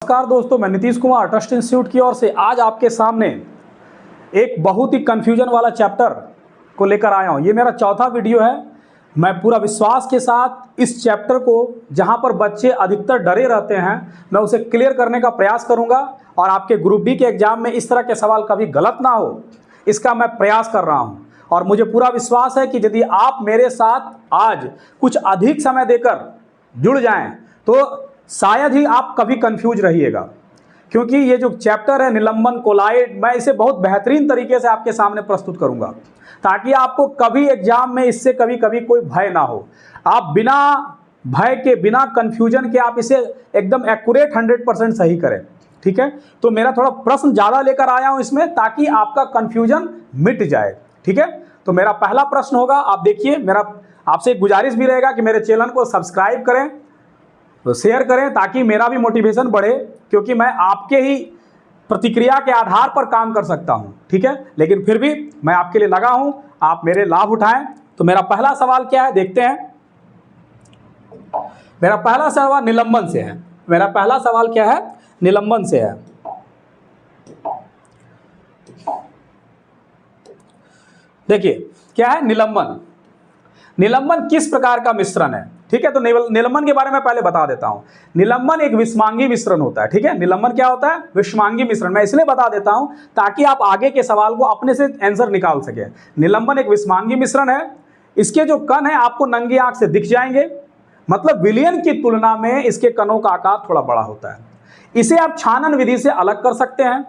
नमस्कार दोस्तों, मैं नीतीश कुमार ट्रस्ट इंस्टीट्यूट की ओर से आज आपके सामने एक बहुत ही कंफ्यूजन वाला चैप्टर को लेकर आया हूं। ये मेरा चौथा वीडियो है। मैं पूरा विश्वास के साथ इस चैप्टर को, जहां पर बच्चे अधिकतर डरे रहते हैं, मैं उसे क्लियर करने का प्रयास करूंगा और आपके ग्रुप डी के एग्जाम में इस तरह के सवाल कभी गलत ना हो, इसका मैं प्रयास कर रहा हूं। और मुझे पूरा विश्वास है कि यदि आप मेरे साथ आज कुछ अधिक समय देकर जुड़ जाएं तो शायद ही आप कभी कंफ्यूज रहिएगा, क्योंकि ये जो चैप्टर है निलंबन कोलाइड, मैं इसे बहुत बेहतरीन तरीके से आपके सामने प्रस्तुत करूंगा ताकि आपको कभी एग्जाम में इससे कभी कोई भय ना हो। आप बिना भय के, बिना कंफ्यूजन के आप इसे एकदम एक्यूरेट 100% सही करें। ठीक है, तो मेरा थोड़ा प्रश्न ज़्यादा लेकर आया हूं इसमें ताकि आपका कंफ्यूजन मिट जाए। ठीक है, तो मेरा पहला प्रश्न होगा, आप देखिए, मेरा आपसे एक गुजारिश भी रहेगा कि मेरे चैनल को सब्सक्राइब करें, तो शेयर करें ताकि मेरा भी मोटिवेशन बढ़े, क्योंकि मैं आपके ही प्रतिक्रिया के आधार पर काम कर सकता हूं। ठीक है, लेकिन फिर भी मैं आपके लिए लगा हूं, आप मेरे लाभ उठाएं। तो मेरा पहला सवाल क्या है, देखते हैं। मेरा पहला सवाल निलंबन से है। मेरा पहला सवाल क्या है, निलंबन से है। देखिए क्या है निलंबन। निलंबन किस प्रकार का मिश्रण है? ठीक है, तो निलंबन के बारे में पहले बता देता हूं। निलंबन एक विषमांगी मिश्रण होता है। ठीक है, निलंबन क्या होता है? विषमांगी मिश्रण। मैं इसलिए बता देता हूं ताकि आप आगे के सवाल को अपने से आंसर निकाल सके। निलंबन एक विषमांगी मिश्रण है। इसके जो कण है आपको नंगी आंख से दिख जाएंगे, मतलब विलयन की तुलना में इसके कणों का आकार थोड़ा बड़ा होता है। इसे आप छानन विधि से अलग कर सकते हैं।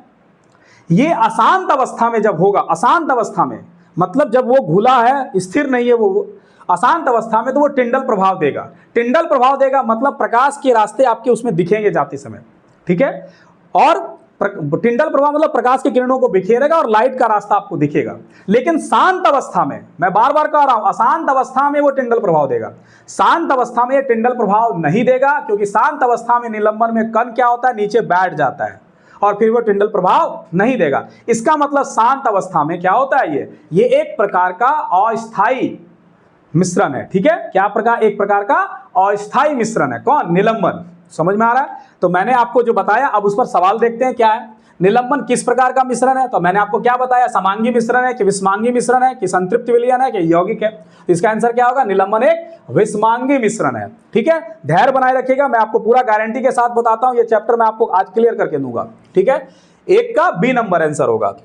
ये अशांत अवस्था में जब होगा, अशांत अवस्था में मतलब जब वो घुला है, स्थिर नहीं है, वो अशांत अवस्था में, तो वो टिंडल प्रभाव देगा। टिंडल प्रभाव देगा मतलब प्रकाश के रास्ते आपके उसमें दिखेंगे जाते समय। ठीक है, और टिंडल प्रभाव मतलब प्रकाश की किरणों को बिखेरेगा और लाइट का रास्ता आपको दिखेगा। लेकिन शांत अवस्था में, मैं बार बार कह रहा हूं, अशांत अवस्था में वो टिंडल प्रभाव देगा। शांत अवस्था में ये टिंडल प्रभाव नहीं देगा, क्योंकि शांत अवस्था में निलंबन में कण क्या होता है, नीचे बैठ जाता है और फिर वो टिंडल प्रभाव नहीं देगा। इसका मतलब शांत अवस्था में क्या होता है, ये एक प्रकार का अस्थायी मिश्रण है। ठीक है, क्या प्रकार? एक प्रकार का अस्थायी मिश्रण है। कौन? निलंबन। समझ में आ रहा है? तो मैंने आपको जो बताया, अब उस पर सवाल देखते हैं क्या है। निलंबन किस प्रकार का मिश्रण है? तो मैंने आपको क्या बताया, समांगी मिश्रण है कि विषमांगी मिश्रण है कि संतृप्त विलयन है कि यौगिक है? तो इसका आंसर क्या होगा? निलंबन एक विषमांगी मिश्रण है। ठीक है, धैर्य बनाए रखिएगा, मैं आपको पूरा गारंटी के साथ बताता हूं। ये चैप्टर मैं आपको आज क्लियर करके दूंगा। ठीक है, एक का बी नंबर आंसर होगा।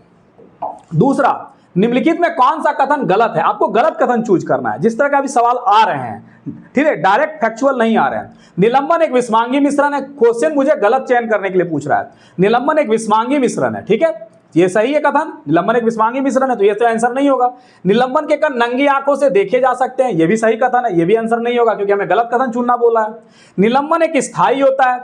दूसरा, निम्नलिखित में कौन सा कथन गलत है? आपको गलत कथन चूज करना है। जिस तरह का अभी सवाल आ रहे हैं, ठीक है, डायरेक्ट फैक्चुअल नहीं आ रहे हैं। निलंबन एक विषमांगी मिश्रण है, क्वेश्चन मुझे गलत चयन करने के लिए पूछ रहा है। निलंबन एक विषमांगी मिश्रण है। ठीक है, ये सही है कथन, निलंबन एक विषमांगी मिश्रण है, तो ये तो आंसर नहीं होगा। निलंबन के कण नंगी आंखों से देखे जा सकते हैं, ये भी सही कथन है, ये भी आंसर नहीं होगा, क्योंकि हमें गलत कथन चुनना बोला है। निलंबन एक स्थायी होता है।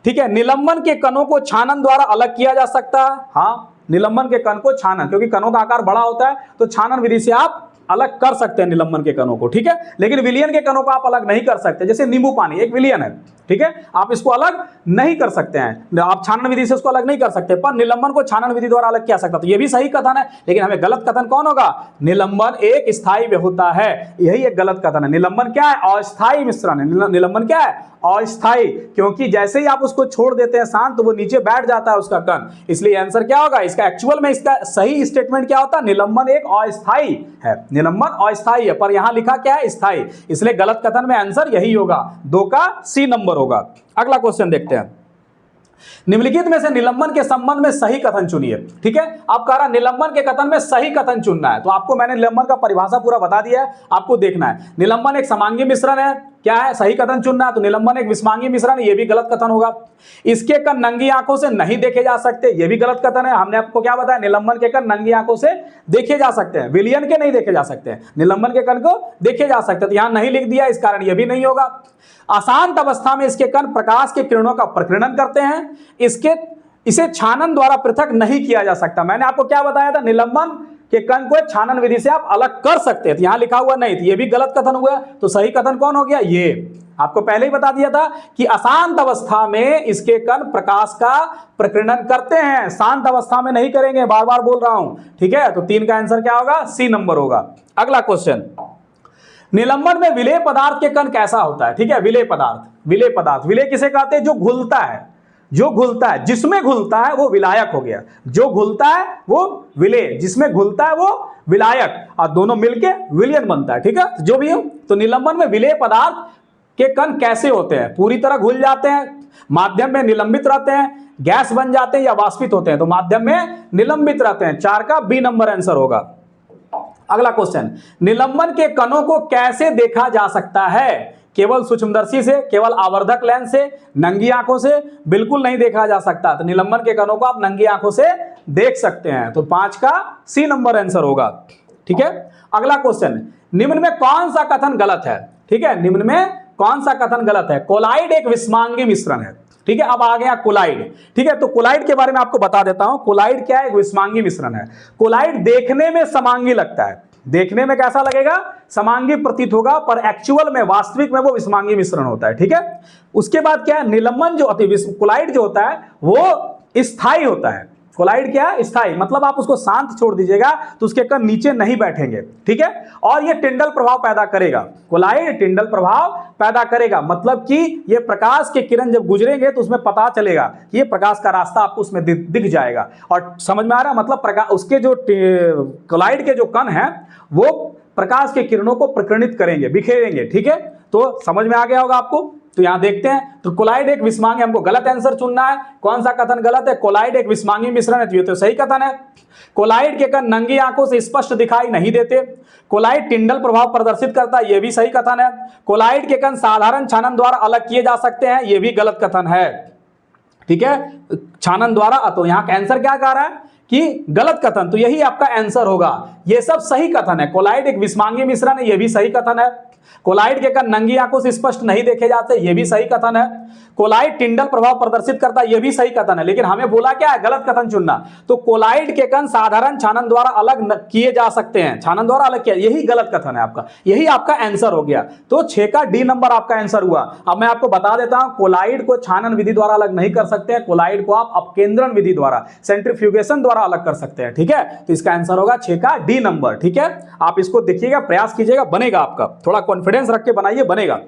ठीक है, निलंबन के कणों को छानन द्वारा अलग किया जा सकता है। हाँ, निलंबन के कण को छानन, क्योंकि कणों का आकार बड़ा होता है, तो छानन विधि से आप अलग कर सकते हैं निलंबन के कणों को। ठीक है, लेकिन विलयन के कणों को आप अलग नहीं कर सकते। जैसे नींबू पानी एक विलयन है, ठीक है, आप इसको अलग नहीं कर सकते हैं, आप छानन विधि से उसको अलग नहीं कर सकते, पर निलंबन को छानन विधि द्वारा अलग किया सकता है। तो ये भी सही कथन है, लेकिन हमें गलत कथन कौन होगा? निलंबन एक स्थायी होता है, यही एक गलत कथन है। निलंबन क्या है? अस्थायी मिश्रण है। निलंबन क्या है? अस्थायी, क्योंकि जैसे ही आप उसको छोड़ देते हैं शांत, तो वो नीचे बैठ जाता है उसका कण। इसलिए आंसर क्या होगा इसका? एक्चुअल में इसका सही स्टेटमेंट क्या होता है? निलंबन एक अस्थायी है। निलंबन अस्थायी है, पर यहां लिखा क्या है? स्थायी। इसलिए गलत कथन में आंसर यही होगा, 2 का सी नंबर होगा। अगला क्वेश्चन देखते हैं। निम्नलिखित में से निलंबन के संबंध में सही कथन चुनिए। ठीक है, आप कह रहा निलंबन के कथन में सही कथन चुनना है, तो आपको मैंने निलंबन का परिभाषा पूरा बता दिया है, आपको देखना है। निलंबन एक समांगी मिश्रण है, क्या है? सही कथन चुनना है। तो निलंबन एक विषमांगी मिश्रण है, ये भी गलत कथन होगा। इसके कण नंगी आंखों से नहीं देखे जा सकते, ये भी गलत कथन है। हमने आपको क्या बताया? निलंबन के कण नंगी आंखों से देखे जा सकते हैं, विलयन के नहीं देखे जा सकते हैं, निलंबन के कण को देखे जा सकते हैं। तो यहां नहीं लिख दिया, इस कारण ये भी नहीं होगा। अशांत अवस्था में इसके कण प्रकाश के किरणों का प्रकीर्णन करते हैं, इसे छानन द्वारा पृथक नहीं किया जा सकता। मैंने आपको क्या बताया था? निलंबन के कण को छानन विधि से आप अलग कर सकते हैं, तो यहां लिखा हुआ नहीं, तो ये भी गलत कथन हुआ। तो सही कथन कौन हो गया? ये आपको पहले ही बता दिया था कि अशांत अवस्था में इसके कण प्रकाश का प्रकीर्णन करते हैं, शांत अवस्था में नहीं करेंगे, बार बार बोल रहा हूं। ठीक है, तो 3 का आंसर क्या होगा? सी नंबर होगा। अगला क्वेश्चन, निलंबन में विलेय पदार्थ के कण कैसा होता है? ठीक है, विलेय पदार्थ, विलेय पदार्थ, विलेय किसे कहते हैं? जो घुलता है, जो घुलता है, जिसमें घुलता है वो विलायक हो गया, जो घुलता है वो विलेय, जिसमें घुलता है वो विलायक, और दोनों मिलके विलयन बनता है। ठीक है, जो भी हो, तो निलंबन में विलेय पदार्थ के कण कैसे होते हैं? पूरी तरह घुल जाते हैं, माध्यम में निलंबित रहते हैं, गैस बन जाते हैं या वाष्पित होते हैं? तो माध्यम में निलंबित रहते हैं। 4 का बी नंबर आंसर होगा। अगला क्वेश्चन, निलंबन के कणों को कैसे देखा जा सकता है? केवल सूक्ष्मदर्शी से, केवल आवर्धक लेंस से, नंगी आंखों से? बिल्कुल नहीं देखा जा सकता। तो निलंबन के कणों को आप नंगी आंखों से देख सकते हैं। तो 5 का सी नंबर आंसर होगा। ठीक है, अगला क्वेश्चन, निम्न में कौन सा कथन गलत है? ठीक है, निम्न में कौन सा कथन गलत है? कोलाइड एक विस्मांगी मिश्रण है। ठीक है, अब आ गया कोलाइड। ठीक है, तो कोलाइड के बारे में आपको बता देता हूं। कोलाइड क्या है? एक विस्मांगी मिश्रण है। कोलाइड देखने में समांगी लगता है, देखने में कैसा लगेगा? समांगी प्रतीत होगा, पर एक्चुअल में, वास्तविक में वो विस्मांगी मिश्रण होता है। ठीक है, उसके बाद क्या है? निलंबन जो कोलाइड जो होता है वो स्थायी होता है। कोलाइड क्या है? स्थायी, मतलब आप उसको शांत छोड़ दीजिएगा तो उसके कण नीचे नहीं बैठेंगे। ठीक है, और ये टिंडल प्रभाव पैदा करेगा। कोलाइड टिंडल प्रभाव पैदा करेगा, मतलब कि ये प्रकाश के किरण जब गुजरेंगे तो उसमें पता चलेगा कि ये प्रकाश का रास्ता आपको उसमें दिख जाएगा। और समझ में आ रहा है? मतलब प्रकाश, उसके जो कोलाइड के जो कण हैं वो प्रकाश के किरणों को प्रकीर्णित करेंगे, बिखेरेंगे। ठीक है, तो समझ में आ गया होगा आपको। तो यहां देखते हैं, तो कोलाइड एक विस्मांगी, हमको गलत आंसर चुनना है। कौन सा कथन गलत है? कोलाइड एक विस्मांगी मिश्रण है, तो ये तो सही कथन है। कोलाइड के कण नंगी आंखों से स्पष्ट दिखाई नहीं देते। कोलाइड टिंडल प्रभाव प्रदर्शित करता है, यह भी सही कथन है। कोलाइड के कण साधारण छानन द्वारा अलग किए जा सकते हैं, यह भी गलत कथन है। ठीक है, छानन द्वारा, तो यहां का आंसर क्या कह रहा है कि गलत कथन, तो यही आपका आंसर होगा। ये सब सही कथन है। कोलाइड एक विस्मांगी मिश्रण है, यह भी सही कथन है। कोलाइड के कण नंगी आंखों से स्पष्ट नहीं देखे जाते, यह भी सही कथन है। कोलाइड टिंडल प्रभाव प्रदर्शित करता है, यह भी सही कथन है। लेकिन हमें बोला क्या है? गलत कथन चुनना। तो कोलाइड के कण साधारण छानन द्वारा अलग किए जा सकते हैं, छानन द्वारा अलग किया, यही गलत कथन है आपका, यही आपका आंसर हो गया। तो 6 का डी नंबर आपका आंसर हुआ। अब मैं आपको बता देता हूं, कोलाइड को छानन विधि द्वारा अलग नहीं कर सकते हैं, कोलाइड को आप अपकेंद्रण विधि द्वारा, सेंट्रीफ्यूगेशन द्वारा अलग कर सकते हैं। ठीक है, तो इसका आंसर होगा 6 का डी नंबर। ठीक है, आप इसको देखिएगा, प्रयास कीजिएगा, बनेगा आपका। थोड़ा कॉन्फिडेंस रख के बनाइए, बनेगा।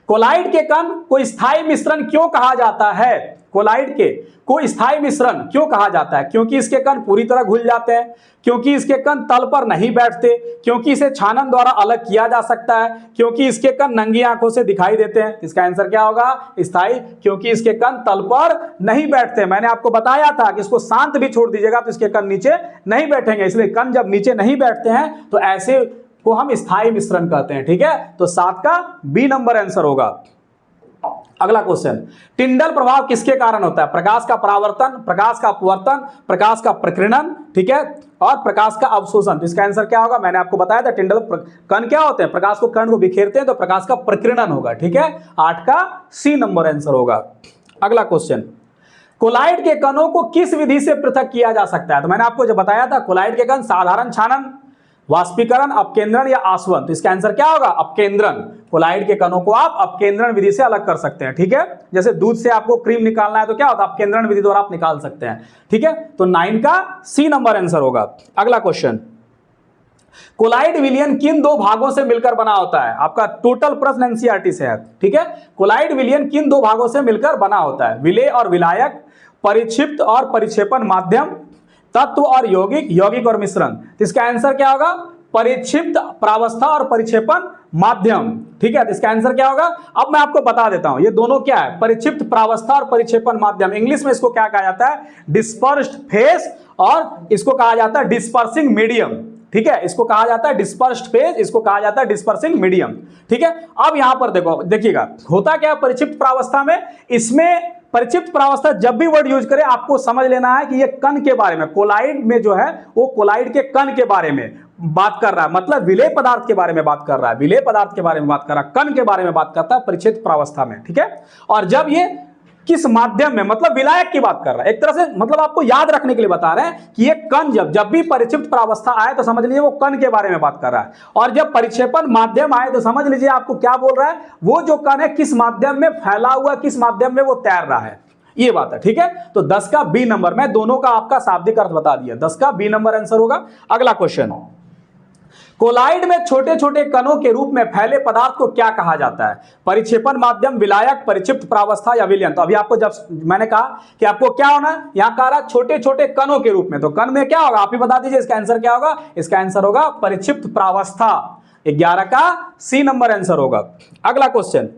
कोलाइड के कण को स्थायी मिश्रण क्यों कहा जाता है? कोलाइड के को स्थायी मिश्रण क्यों कहा जाता है? क्योंकि इसके कण पूरी तरह घुल जाते हैं, क्योंकि इसके कण तल पर नहीं बैठते, क्योंकि इसे छानन द्वारा अलग किया जा सकता है, क्योंकि इसके कण नंगी आंखों से दिखाई देते हैं। इसका आंसर क्या होगा? स्थायी, क्योंकि इसके कण तल पर नहीं बैठते। मैंने आपको बताया था कि इसको शांत भी छोड़ दीजिएगा तो इसके कण नीचे नहीं बैठेंगे, इसलिए कण जब नीचे नहीं बैठते हैं तो ऐसे को हम स्थायी मिश्रण कहते हैं। ठीक है, तो 7 का बी नंबर आंसर होगा। अगला क्वेश्चन, टिंडल प्रभाव किसके कारण होता है? प्रकाश का परावर्तन, प्रकाश का अपवर्तन, प्रकाश का प्रकीर्णन, ठीक है, और प्रकाश का अवशोषण। तो इसका आंसर क्या होगा? मैंने आपको बताया था टिंडल कण क्या होते हैं? प्रकाश को कण को बिखेरते हैं, तो प्रकाश का प्रकीर्णन होगा। ठीक है, 8 का सी नंबर आंसर होगा। अगला क्वेश्चन, कोलाइड के कणों को किस विधि से पृथक किया जा सकता है? तो मैंने आपको जो बताया था, कोलाइड के कण साधारण छानन, वाष्पीकरण, अपकेंद्रण या आसवन। तो इसका आंसर क्या होगा? अपकेंद्रण। कोलाइड के कणों को आप अपकेंद्रण विधि से अलग कर सकते हैं। ठीक है, जैसे दूध से आपको क्रीम निकालना है तो क्या होता है? अपकेंद्रण विधि द्वारा आप निकाल सकते हैं। ठीक है, तो 9 का सी नंबर आंसर होगा। अगला क्वेश्चन, कोलाइड विलयन किन 2 भागों से मिलकर बना होता है? आपका टोटल प्रश्न एनसीईआरटी से है। ठीक है, कोलाइड विलयन किन 2 भागों से मिलकर बना होता है? विलेय और विलायक, परिक्षिप्त और परिक्षेपण माध्यम, तत्व और यौगिक, यौगिक और मिश्रण। तो इसका आंसर क्या होगा? परिक्षिप्त प्रावस्था और परिक्षेपण माध्यम। ठीक है, तो इसका आंसर क्या होगा? अब मैं आपको बता देता हूं, ये दोनों क्या है? परिक्षिप्त प्रावस्था और परिक्षेपण माध्यम। इंग्लिश में इसको क्या कहा जाता है? डिस्पर्स्ड फेस, और इसको कहा जाता है डिस्पर्सिंग मीडियम। ठीक है, इसको कहा जाता है डिस्पर्स्ड फेज, इसको कहा जाता है डिस्पर्सिंग मीडियम। ठीक है, अब यहां पर देखो, देखिएगा होता क्या है परिक्षिप्त प्रावस्था में। इसमें परिक्षिप्त प्रावस्था जब भी वर्ड यूज करें आपको समझ लेना है कि ये कण के बारे में, कोलाइड में जो है वो कोलाइड के कण के बारे में बात कर रहा है, मतलब विलेय पदार्थ के बारे में बात कर रहा है, विलेय पदार्थ के बारे में बात कर रहा है, कण के बारे में बात करता है परिक्षिप्त प्रावस्था में। ठीक है, और जब ये किस माध्यम में, मतलब विलायक की बात कर रहा है, एक तरह से मतलब आपको याद रखने के लिए बता रहे हैं कि ये कण जब भी परिक्षिप्त प्रावस्था आए तो समझ लीजिए वो कण के बारे में बात कर रहा है, और जब परिक्षेपण माध्यम आए तो समझ लीजिए आपको क्या बोल रहा है, वो जो कण है किस माध्यम में फैला हुआ, किस माध्यम में वो तैर रहा है, ये बात है। ठीक है, तो 10 का बी नंबर, मैं दोनों का आपका शाब्दिक अर्थ बता दिया, 10 का बी नंबर आंसर होगा। अगला क्वेश्चन, कोलाइड में छोटे छोटे कणों के रूप में फैले पदार्थ को क्या कहा जाता है? परिक्षेपण माध्यम, विलायक, परिक्षिप्त प्रावस्था या विलयन। तो अभी आपको जब मैंने कहा कि आपको क्या होना है, यहां कह रहा छोटे छोटे कणों के रूप में, तो कण में क्या होगा आप ही बता दीजिए, इसका आंसर क्या होगा? इसका आंसर होगा परिक्षिप्त प्रावस्था। 11 का सी नंबर आंसर होगा। अगला क्वेश्चन,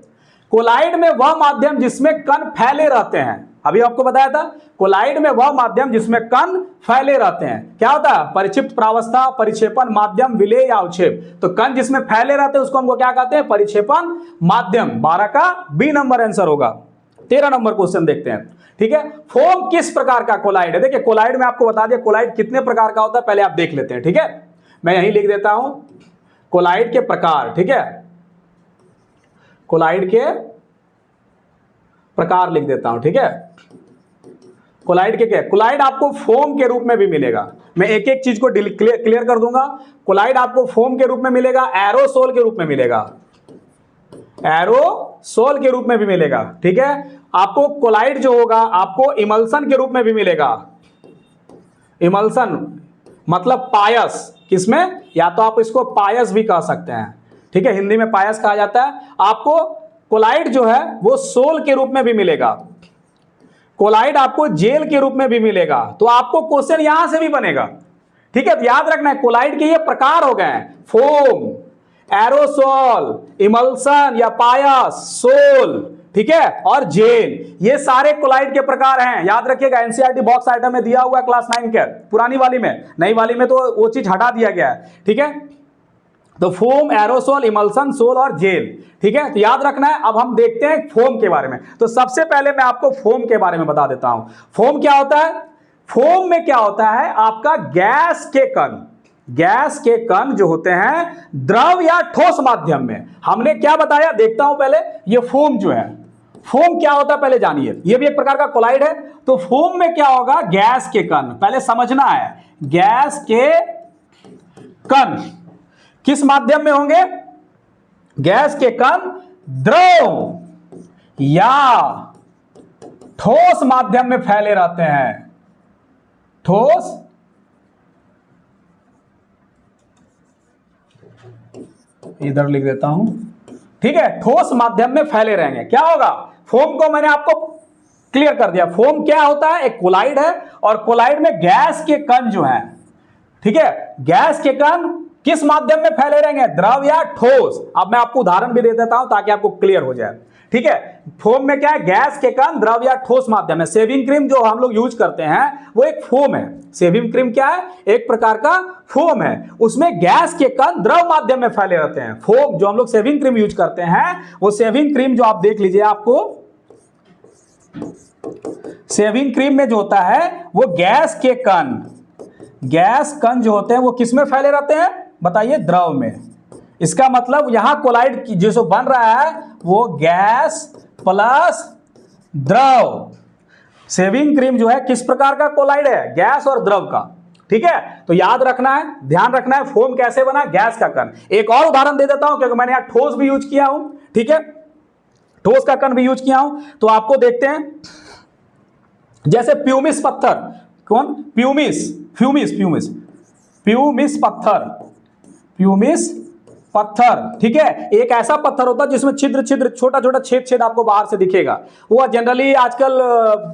कोलाइड में वह माध्यम जिसमें कण फैले रहते हैं, अभी आपको बताया था कोलाइड में वह माध्यम जिसमें कण फैले रहते हैं, क्या होता है? परिक्षिप्त प्रावस्था, परिक्षेपण माध्यम, विलेय या अवक्षेप। तो कण जिसमें फैले रहते हैं उसको हमको क्या कहते हैं? परिक्षेपण माध्यम। 12 का बी नंबर आंसर होगा। 13 नंबर क्वेश्चन देखते हैं, ठीक है। फोम किस प्रकार का कोलाइड है? देखिए कोलाइड में आपको बता दिया कोलाइड कितने प्रकार का होता है, पहले आप देख लेते हैं, ठीक है। मैं यही लिख देता हूं कोलाइड के प्रकार, ठीक है, कोलाइड के प्रकार लिख देता हूं, ठीक है। कोलाइड के क्या? कोलाइड आपको फोम के रूप में भी मिलेगा, मैं एक एक चीज को क्लियर कर दूंगा। कोलाइड आपको फोम के रूप में मिलेगा, एरोसोल के रूप में मिलेगा, एरोसोल के रूप में भी मिलेगा, ठीक है। आपको कोलाइड जो होगा आपको इमल्सन के रूप में भी मिलेगा, इमल्सन मतलब पायस, किसमें? या तो आप इसको पायस भी कह सकते हैं, ठीक है, हिंदी में पायस कहा जाता है। आपको कोलाइड जो है वो सोल के रूप में भी मिलेगा, कोलाइड आपको जेल के रूप में भी मिलेगा। तो आपको क्वेश्चन यहां से भी बनेगा, ठीक है। तो याद रखना है कोलाइड के ये प्रकार हो गए हैं, फोम, एरोसोल, इमल्सन या पायस, सोल, ठीक है, और जेल, ये सारे कोलाइड के प्रकार हैं। याद रखिएगा, एनसीईआरटी बॉक्स आइटम में दिया हुआ है क्लास 9 के, पुरानी वाली में, नई वाली में तो वो चीज हटा दिया गया है, ठीक है। तो फोम, एरोसोल, इमल्सन, सोल और जेल, ठीक है। तो याद रखना है। अब हम देखते हैं फोम के बारे में। तो सबसे पहले मैं आपको फोम के बारे में बता देता हूं। फोम क्या होता है? फोम में क्या होता है? आपका गैस के कण, गैस के कण जो होते हैं द्रव या ठोस माध्यम में। हमने क्या बताया, देखता हूं पहले। ये फोम जो है, फोम क्या होता है पहले जानिए। ये भी एक प्रकार का कोलाइड है। तो फोम में क्या होगा? गैस के कण, पहले समझना है। गैस के कण किस माध्यम में होंगे? गैस के कण द्रव या ठोस माध्यम में फैले रहते हैं, ठोस इधर लिख देता हूं, ठीक है, ठोस माध्यम में फैले रहेंगे। क्या होगा? फोम को मैंने आपको क्लियर कर दिया। फोम क्या होता है? एक कोलाइड है, और कोलाइड में गैस के कण जो है, ठीक है, गैस के कण किस माध्यम में फैले रहेंगे? द्रव या ठोस। अब मैं आपको उदाहरण भी दे देता हूं ताकि आपको क्लियर हो जाए, ठीक है। फोम में क्या है? गैस के कण द्रव या ठोस माध्यम है। सेविंग क्रीम जो हम लोग यूज करते हैं वो एक फोम है। सेविंग क्रीम क्या है? एक प्रकार का फोम है। उसमें गैस के कण द्रव माध्यम में फैले रहते हैं। फोम जो हम लोग सेविंग क्रीम यूज करते हैं, वो सेविंग क्रीम जो आप देख लीजिए, आपको सेविंग क्रीम में जो होता है वो गैस के कण, गैस कण जो होते हैं वो किस में फैले रहते हैं? बताइए, द्रव में। इसका मतलब यहां कोलाइड जो बन रहा है वो गैस प्लस द्रव। सेविंग क्रीम जो है किस प्रकार का कोलाइड है? गैस और द्रव का, ठीक है। तो याद रखना है, ध्यान रखना है, फोम कैसे बना? गैस का कण। एक और उदाहरण दे देता हूं क्योंकि मैंने यहां ठोस भी यूज किया हूं, ठीक है, ठोस का कण भी यूज किया हूं। तो आपको देखते हैं, जैसे प्यूमिस पत्थर, कौन? प्यूमिस, फ्यूमिस, फ्यूमिस, प्यूमिस पत्थर, प्यूमिस पत्थर, ठीक है। एक ऐसा पत्थर होता है जिसमें छिद्र छिद्र, छोटा छोटा छेद छेद आपको बाहर से दिखेगा। वो जनरली आजकल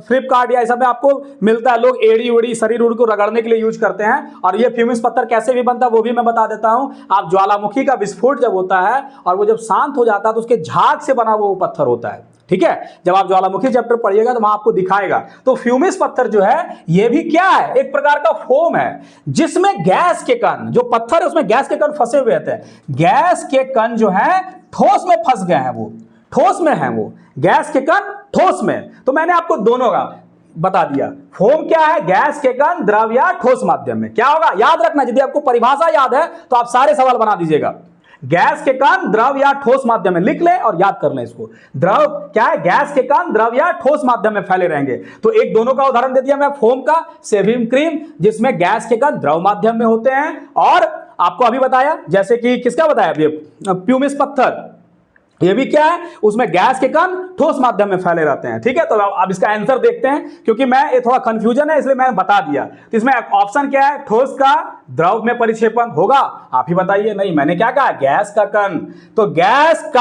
फ्लिपकार्ट या ऐसा में आपको मिलता है। लोग एड़ी उड़ी, शरीर उड़ को रगड़ने के लिए यूज करते हैं। और ये फ्यूमिस पत्थर कैसे भी बनता है वो भी मैं बता देता हूं। आप ज्वालामुखी का विस्फोट जब होता है और वो जब शांत हो जाता है तो उसके झाग से बना वो पत्थर होता है, ठीक है। जब आप ज्वालामुखी चैप्टर पढ़िएगा तो वहां आपको दिखाएगा। तो फ्यूमिस पत्थर जो है ये भी क्या है? एक प्रकार का फोम है जिसमें गैस के कण, जो पत्थर है उसमें गैस के कण फंसे हुए थे। गैस के कण जो है ठोस में फंस गए हैं, वो ठोस में है, वो गैस के कण ठोस में। तो मैंने आपको दोनों का बता दिया। फोम क्या है? गैस के कण द्रव या ठोस माध्यम में। क्या होगा? याद रखना, यदि आपको परिभाषा याद है तो आप सारे सवाल बना दीजिएगा। गैस के कण द्रव या ठोस माध्यम में, लिख ले और याद कर ले इसको। द्रव क्या है? गैस के कण द्रव या ठोस माध्यम में फैले रहेंगे। तो एक दोनों का उदाहरण दे दिया मैं, फोम का, सेविंग क्रीम जिसमें गैस के कण द्रव माध्यम में होते हैं, और आपको अभी बताया जैसे कि किसका बताया अभी, प्यूमिस पत्थर, ये भी क्या है, उसमें गैस के कण ठोस माध्यम में फैले रहते हैं। ठीक है, तो अब इसका आंसर देखते हैं, क्योंकि मैं ये थोड़ा कंफ्यूजन है इसलिए मैंने बता दिया। तो इसमें ऑप्शन क्या है, ठोस का द्रव में परिक्षेपण होगा, आप ही बताइए। नहीं, मैंने क्या कहा, गैस का कण। तो गैस का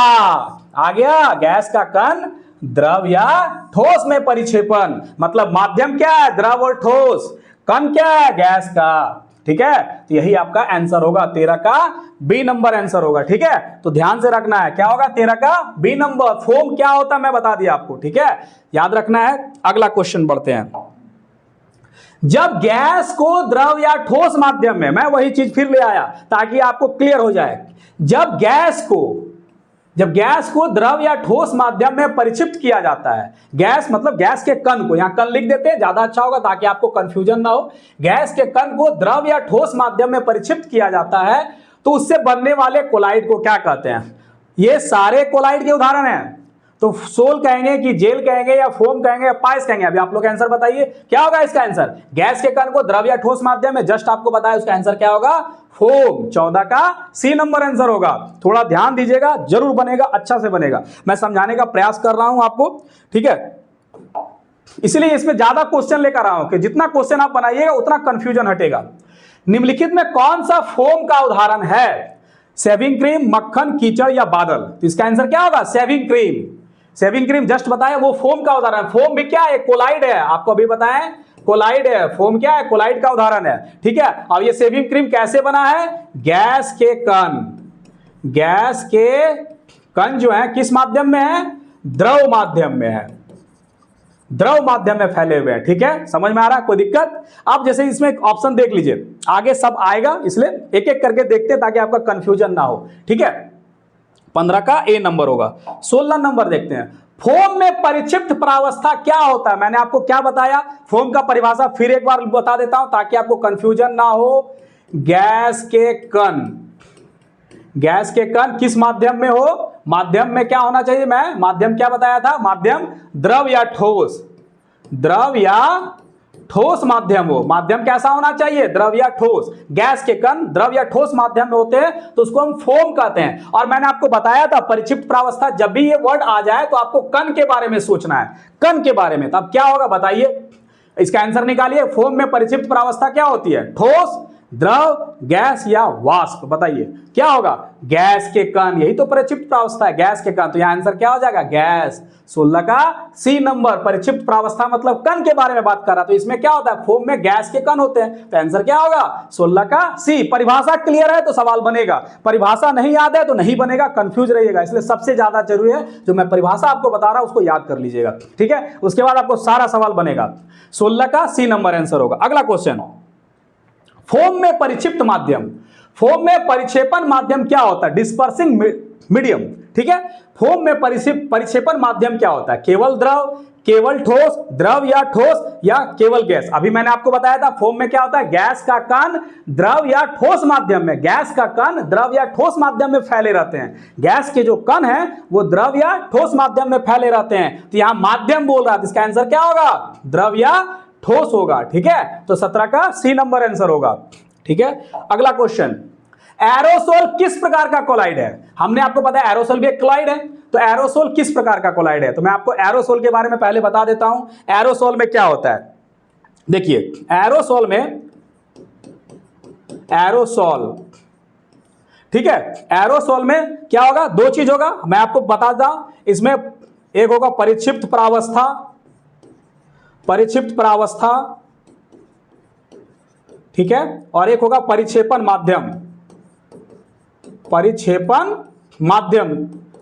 आ गया, गैस का कण द्रव या ठोस में परिक्षेपण, मतलब माध्यम क्या है, द्रव और ठोस, कण क्या है, गैस का। ठीक है, तो यही आपका आंसर होगा, 13 का बी नंबर आंसर होगा। ठीक है, तो ध्यान से रखना है, क्या होगा 13 का बी नंबर। फोम क्या होता है मैं बता दिया आपको। ठीक है, याद रखना है। अगला क्वेश्चन बढ़ते हैं। जब गैस को द्रव या ठोस माध्यम में, मैं वही चीज फिर ले आया ताकि आपको क्लियर हो जाए। जब गैस को द्रव या ठोस माध्यम में परिक्षिप्त किया जाता है, गैस मतलब गैस के कण को, यहां कण लिख देते हैं ज्यादा अच्छा होगा ताकि आपको कंफ्यूजन ना हो। गैस के कण को द्रव या ठोस माध्यम में परिक्षिप्त किया जाता है, तो उससे बनने वाले कोलाइड को क्या कहते हैं। ये सारे कोलाइड के उदाहरण हैं, तो सोल कहेंगे कि जेल कहेंगे या फोम कहेंगे या पाइस कहेंगे। अभी आप लोग आंसर बताइए क्या होगा इसका आंसर। गैस के कण को द्रव या ठोस माध्यम में, जस्ट आपको बताया, उसका आंसर क्या होगा, फोम। 14 का सी नंबर आंसर होगा। थोड़ा ध्यान दीजिएगा, जरूर बनेगा, अच्छा से बनेगा, मैं समझाने का प्रयास कर रहा हूं आपको। ठीक है, इसलिए इसमें ज्यादा क्वेश्चन लेकर रहा हूं कि जितना क्वेश्चन आप बनाइएगा उतना कंफ्यूजन हटेगा। निम्नलिखित में कौन सा फोम का उदाहरण है, शेविंग क्रीम, मक्खन, कीचड़ या बादल। तो इसका आंसर क्या होगा, shaving cream. Shaving cream just बताया, वो फोम का उदाहरण। फोम भी क्या है, कोलाइड है, आपको अभी बताएं कोलाइड है। फोम क्या है, कोलाइड का उदाहरण है। ठीक है, अब ये शेविंग क्रीम कैसे बना है, गैस के कण, गैस के कण जो है किस माध्यम में है, द्रव माध्यम में है, द्रव माध्यम में फैले हुए हैं। ठीक है, समझ में आ रहा है, कोई दिक्कत। अब जैसे इसमें एक ऑप्शन देख लीजिए, आगे सब आएगा इसलिए एक एक करके देखते हैं ताकि आपका कंफ्यूजन ना हो। ठीक है, 15 का ए नंबर होगा। 16 नंबर देखते हैं, फोम में परिक्षिप्त प्रावस्था क्या होता है। मैंने आपको क्या बताया, फोम का परिभाषा फिर एक बार बता देता हूं ताकि आपको कंफ्यूजन ना हो। गैस के कण, गैस के कण किस माध्यम में हो, माध्यम में क्या होना चाहिए, मैं माध्यम क्या बताया था, माध्यम द्रव या ठोस, द्रव या ठोस माध्यम हो। माध्यम कैसा होना चाहिए, द्रव या ठोस। गैस के कण द्रव या ठोस माध्यम में होते हैं तो उसको हम फोम कहते हैं। और मैंने आपको बताया था परिक्षिप्त प्रावस्था, जब भी ये वर्ड आ जाए तो आपको कण के बारे में सोचना है, कण के बारे में। तब क्या होगा बताइए, इसका आंसर निकालिए। फोम में परिक्षिप्त प्रावस्था क्या होती है, ठोस, द्रव, गैस या वाष्प, बताइए क्या होगा, गैस के कण। यही तो परिक्षिप्त प्रावस्था है, गैस के कण। तो यहां आंसर क्या हो जाएगा, गैस। 16 का सी नंबर, परिक्षिप्त प्रावस्था मतलब कण के बारे में बात कर रहा। तो इसमें क्या होता है, फोम में गैस के कण होते हैं, तो आंसर क्या होगा 16 का सी। परिभाषा क्लियर है तो सवाल बनेगा, परिभाषा नहीं याद है तो नहीं बनेगा, कंफ्यूज रहिएगा। इसलिए सबसे ज्यादा जरूरी है जो मैं परिभाषा आपको बता रहा हूं उसको याद कर लीजिएगा। ठीक है, उसके बाद आपको सारा सवाल बनेगा। 16 का सी नंबर आंसर होगा। अगला क्वेश्चन, फोम में परिक्षिप्त माध्यम, फोम में परिक्षेपण माध्यम क्या होता है, डिस्पर्सिंग मीडियम। ठीक है, फोम में परिक्षेपण माध्यम क्या होता है, केवल द्रव, केवल ठोस, द्रव या ठोस या केवल गैस। अभी मैंने आपको बताया था फोम में क्या होता है, गैस का कण द्रव या ठोस माध्यम में, गैस का कण द्रव या ठोस माध्यम में फैले रहते हैं। गैस के जो कण हैं वो द्रव या ठोस माध्यम में फैले रहते हैं। तो यहां माध्यम बोल रहा है, इसका आंसर क्या होगा, द्रव या ठोस होगा। ठीक है, तो 17 का सी नंबर आंसर होगा। ठीक है, अगला क्वेश्चन, एरोसोल किस प्रकार का कोलाइड है। हमने आपको पता है एरोसोल भी एक कोलाइड है, तो एरोसोल किस प्रकार का कोलाइड है। तो मैं आपको एरोसोल के बारे में पहले बता देता हूं, एरोसोल में क्या होता है। देखिए एरोसोल में, एरोसोल, ठीक है, एरोसोल में क्या होगा, दो चीज होगा, मैं आपको बता दूं। इसमें एक होगा परिक्षिप्त प्रावस्था, परिक्षिप्त प्रावस्था, ठीक है, और एक होगा परिक्षेपण माध्यम, परिक्षेपण माध्यम।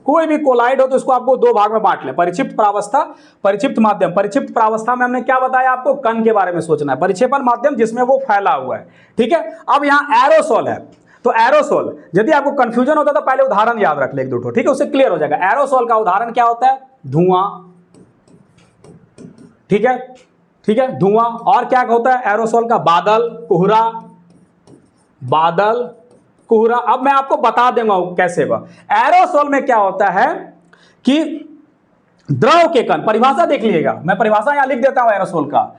कोई भी कोलाइड हो तो इसको आपको दो भाग में बांट लें, परिक्षिप्त प्रावस्था, परिक्षिप्त माध्यम। परिक्षिप्त प्रावस्था में हमने क्या बताया आपको, कण के बारे में सोचना है। परिक्षेपण माध्यम जिसमें वो फैला हुआ है। ठीक है, अब यहां एरोसोल है, तो एरोसोल, यदि आपको कंफ्यूजन होता है तो पहले उदाहरण याद रख ले एक दो, ठीक है, उससे क्लियर हो जाएगा। एरोसोल का उदाहरण क्या होता है, धुआं, ठीक है, ठीक है, धुआं। और क्या होता है एरोसोल का, बादल, कोहरा, बादल, कोहरा। अब मैं आपको बता दूंगा कैसे वह एरोसोल में क्या होता है कि द्रव के कण, परिभाषा देख लीजिएगा, मैं परिभाषा यहां लिख देता हूं एरोसोल का,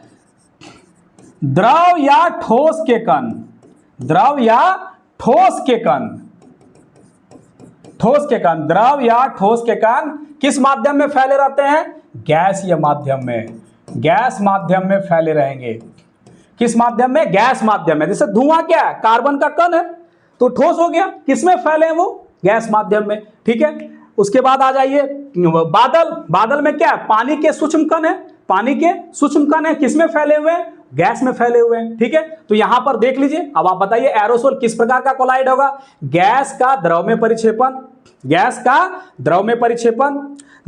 द्रव या ठोस के कण, द्रव या ठोस के कण, ठोस के कण, द्रव या ठोस के कण किस माध्यम में फैले रहते हैं? गैसीय माध्यम में, गैस माध्यम में फैले रहेंगे। किस माध्यम में? गैस माध्यम में। जैसे धुआं क्या है? कार्बन का कण है, तो ठोस हो गया। किसमें फैले हैं वो? गैस माध्यम में। ठीक है, उसके बाद आ जाइए बादल। बादल में क्या है? पानी के सूक्ष्म कण है, पानी के सूक्ष्म कण है, किसमें फैले हुए हैं? गैस में फैले हुए हैं। ठीक है, तो यहां पर देख लीजिए। अब आप बताइए एरोसोल किस प्रकार का कोलाइड होगा? गैस का द्रव में परिक्षेपण, गैस का द्रव में परिक्षेपण,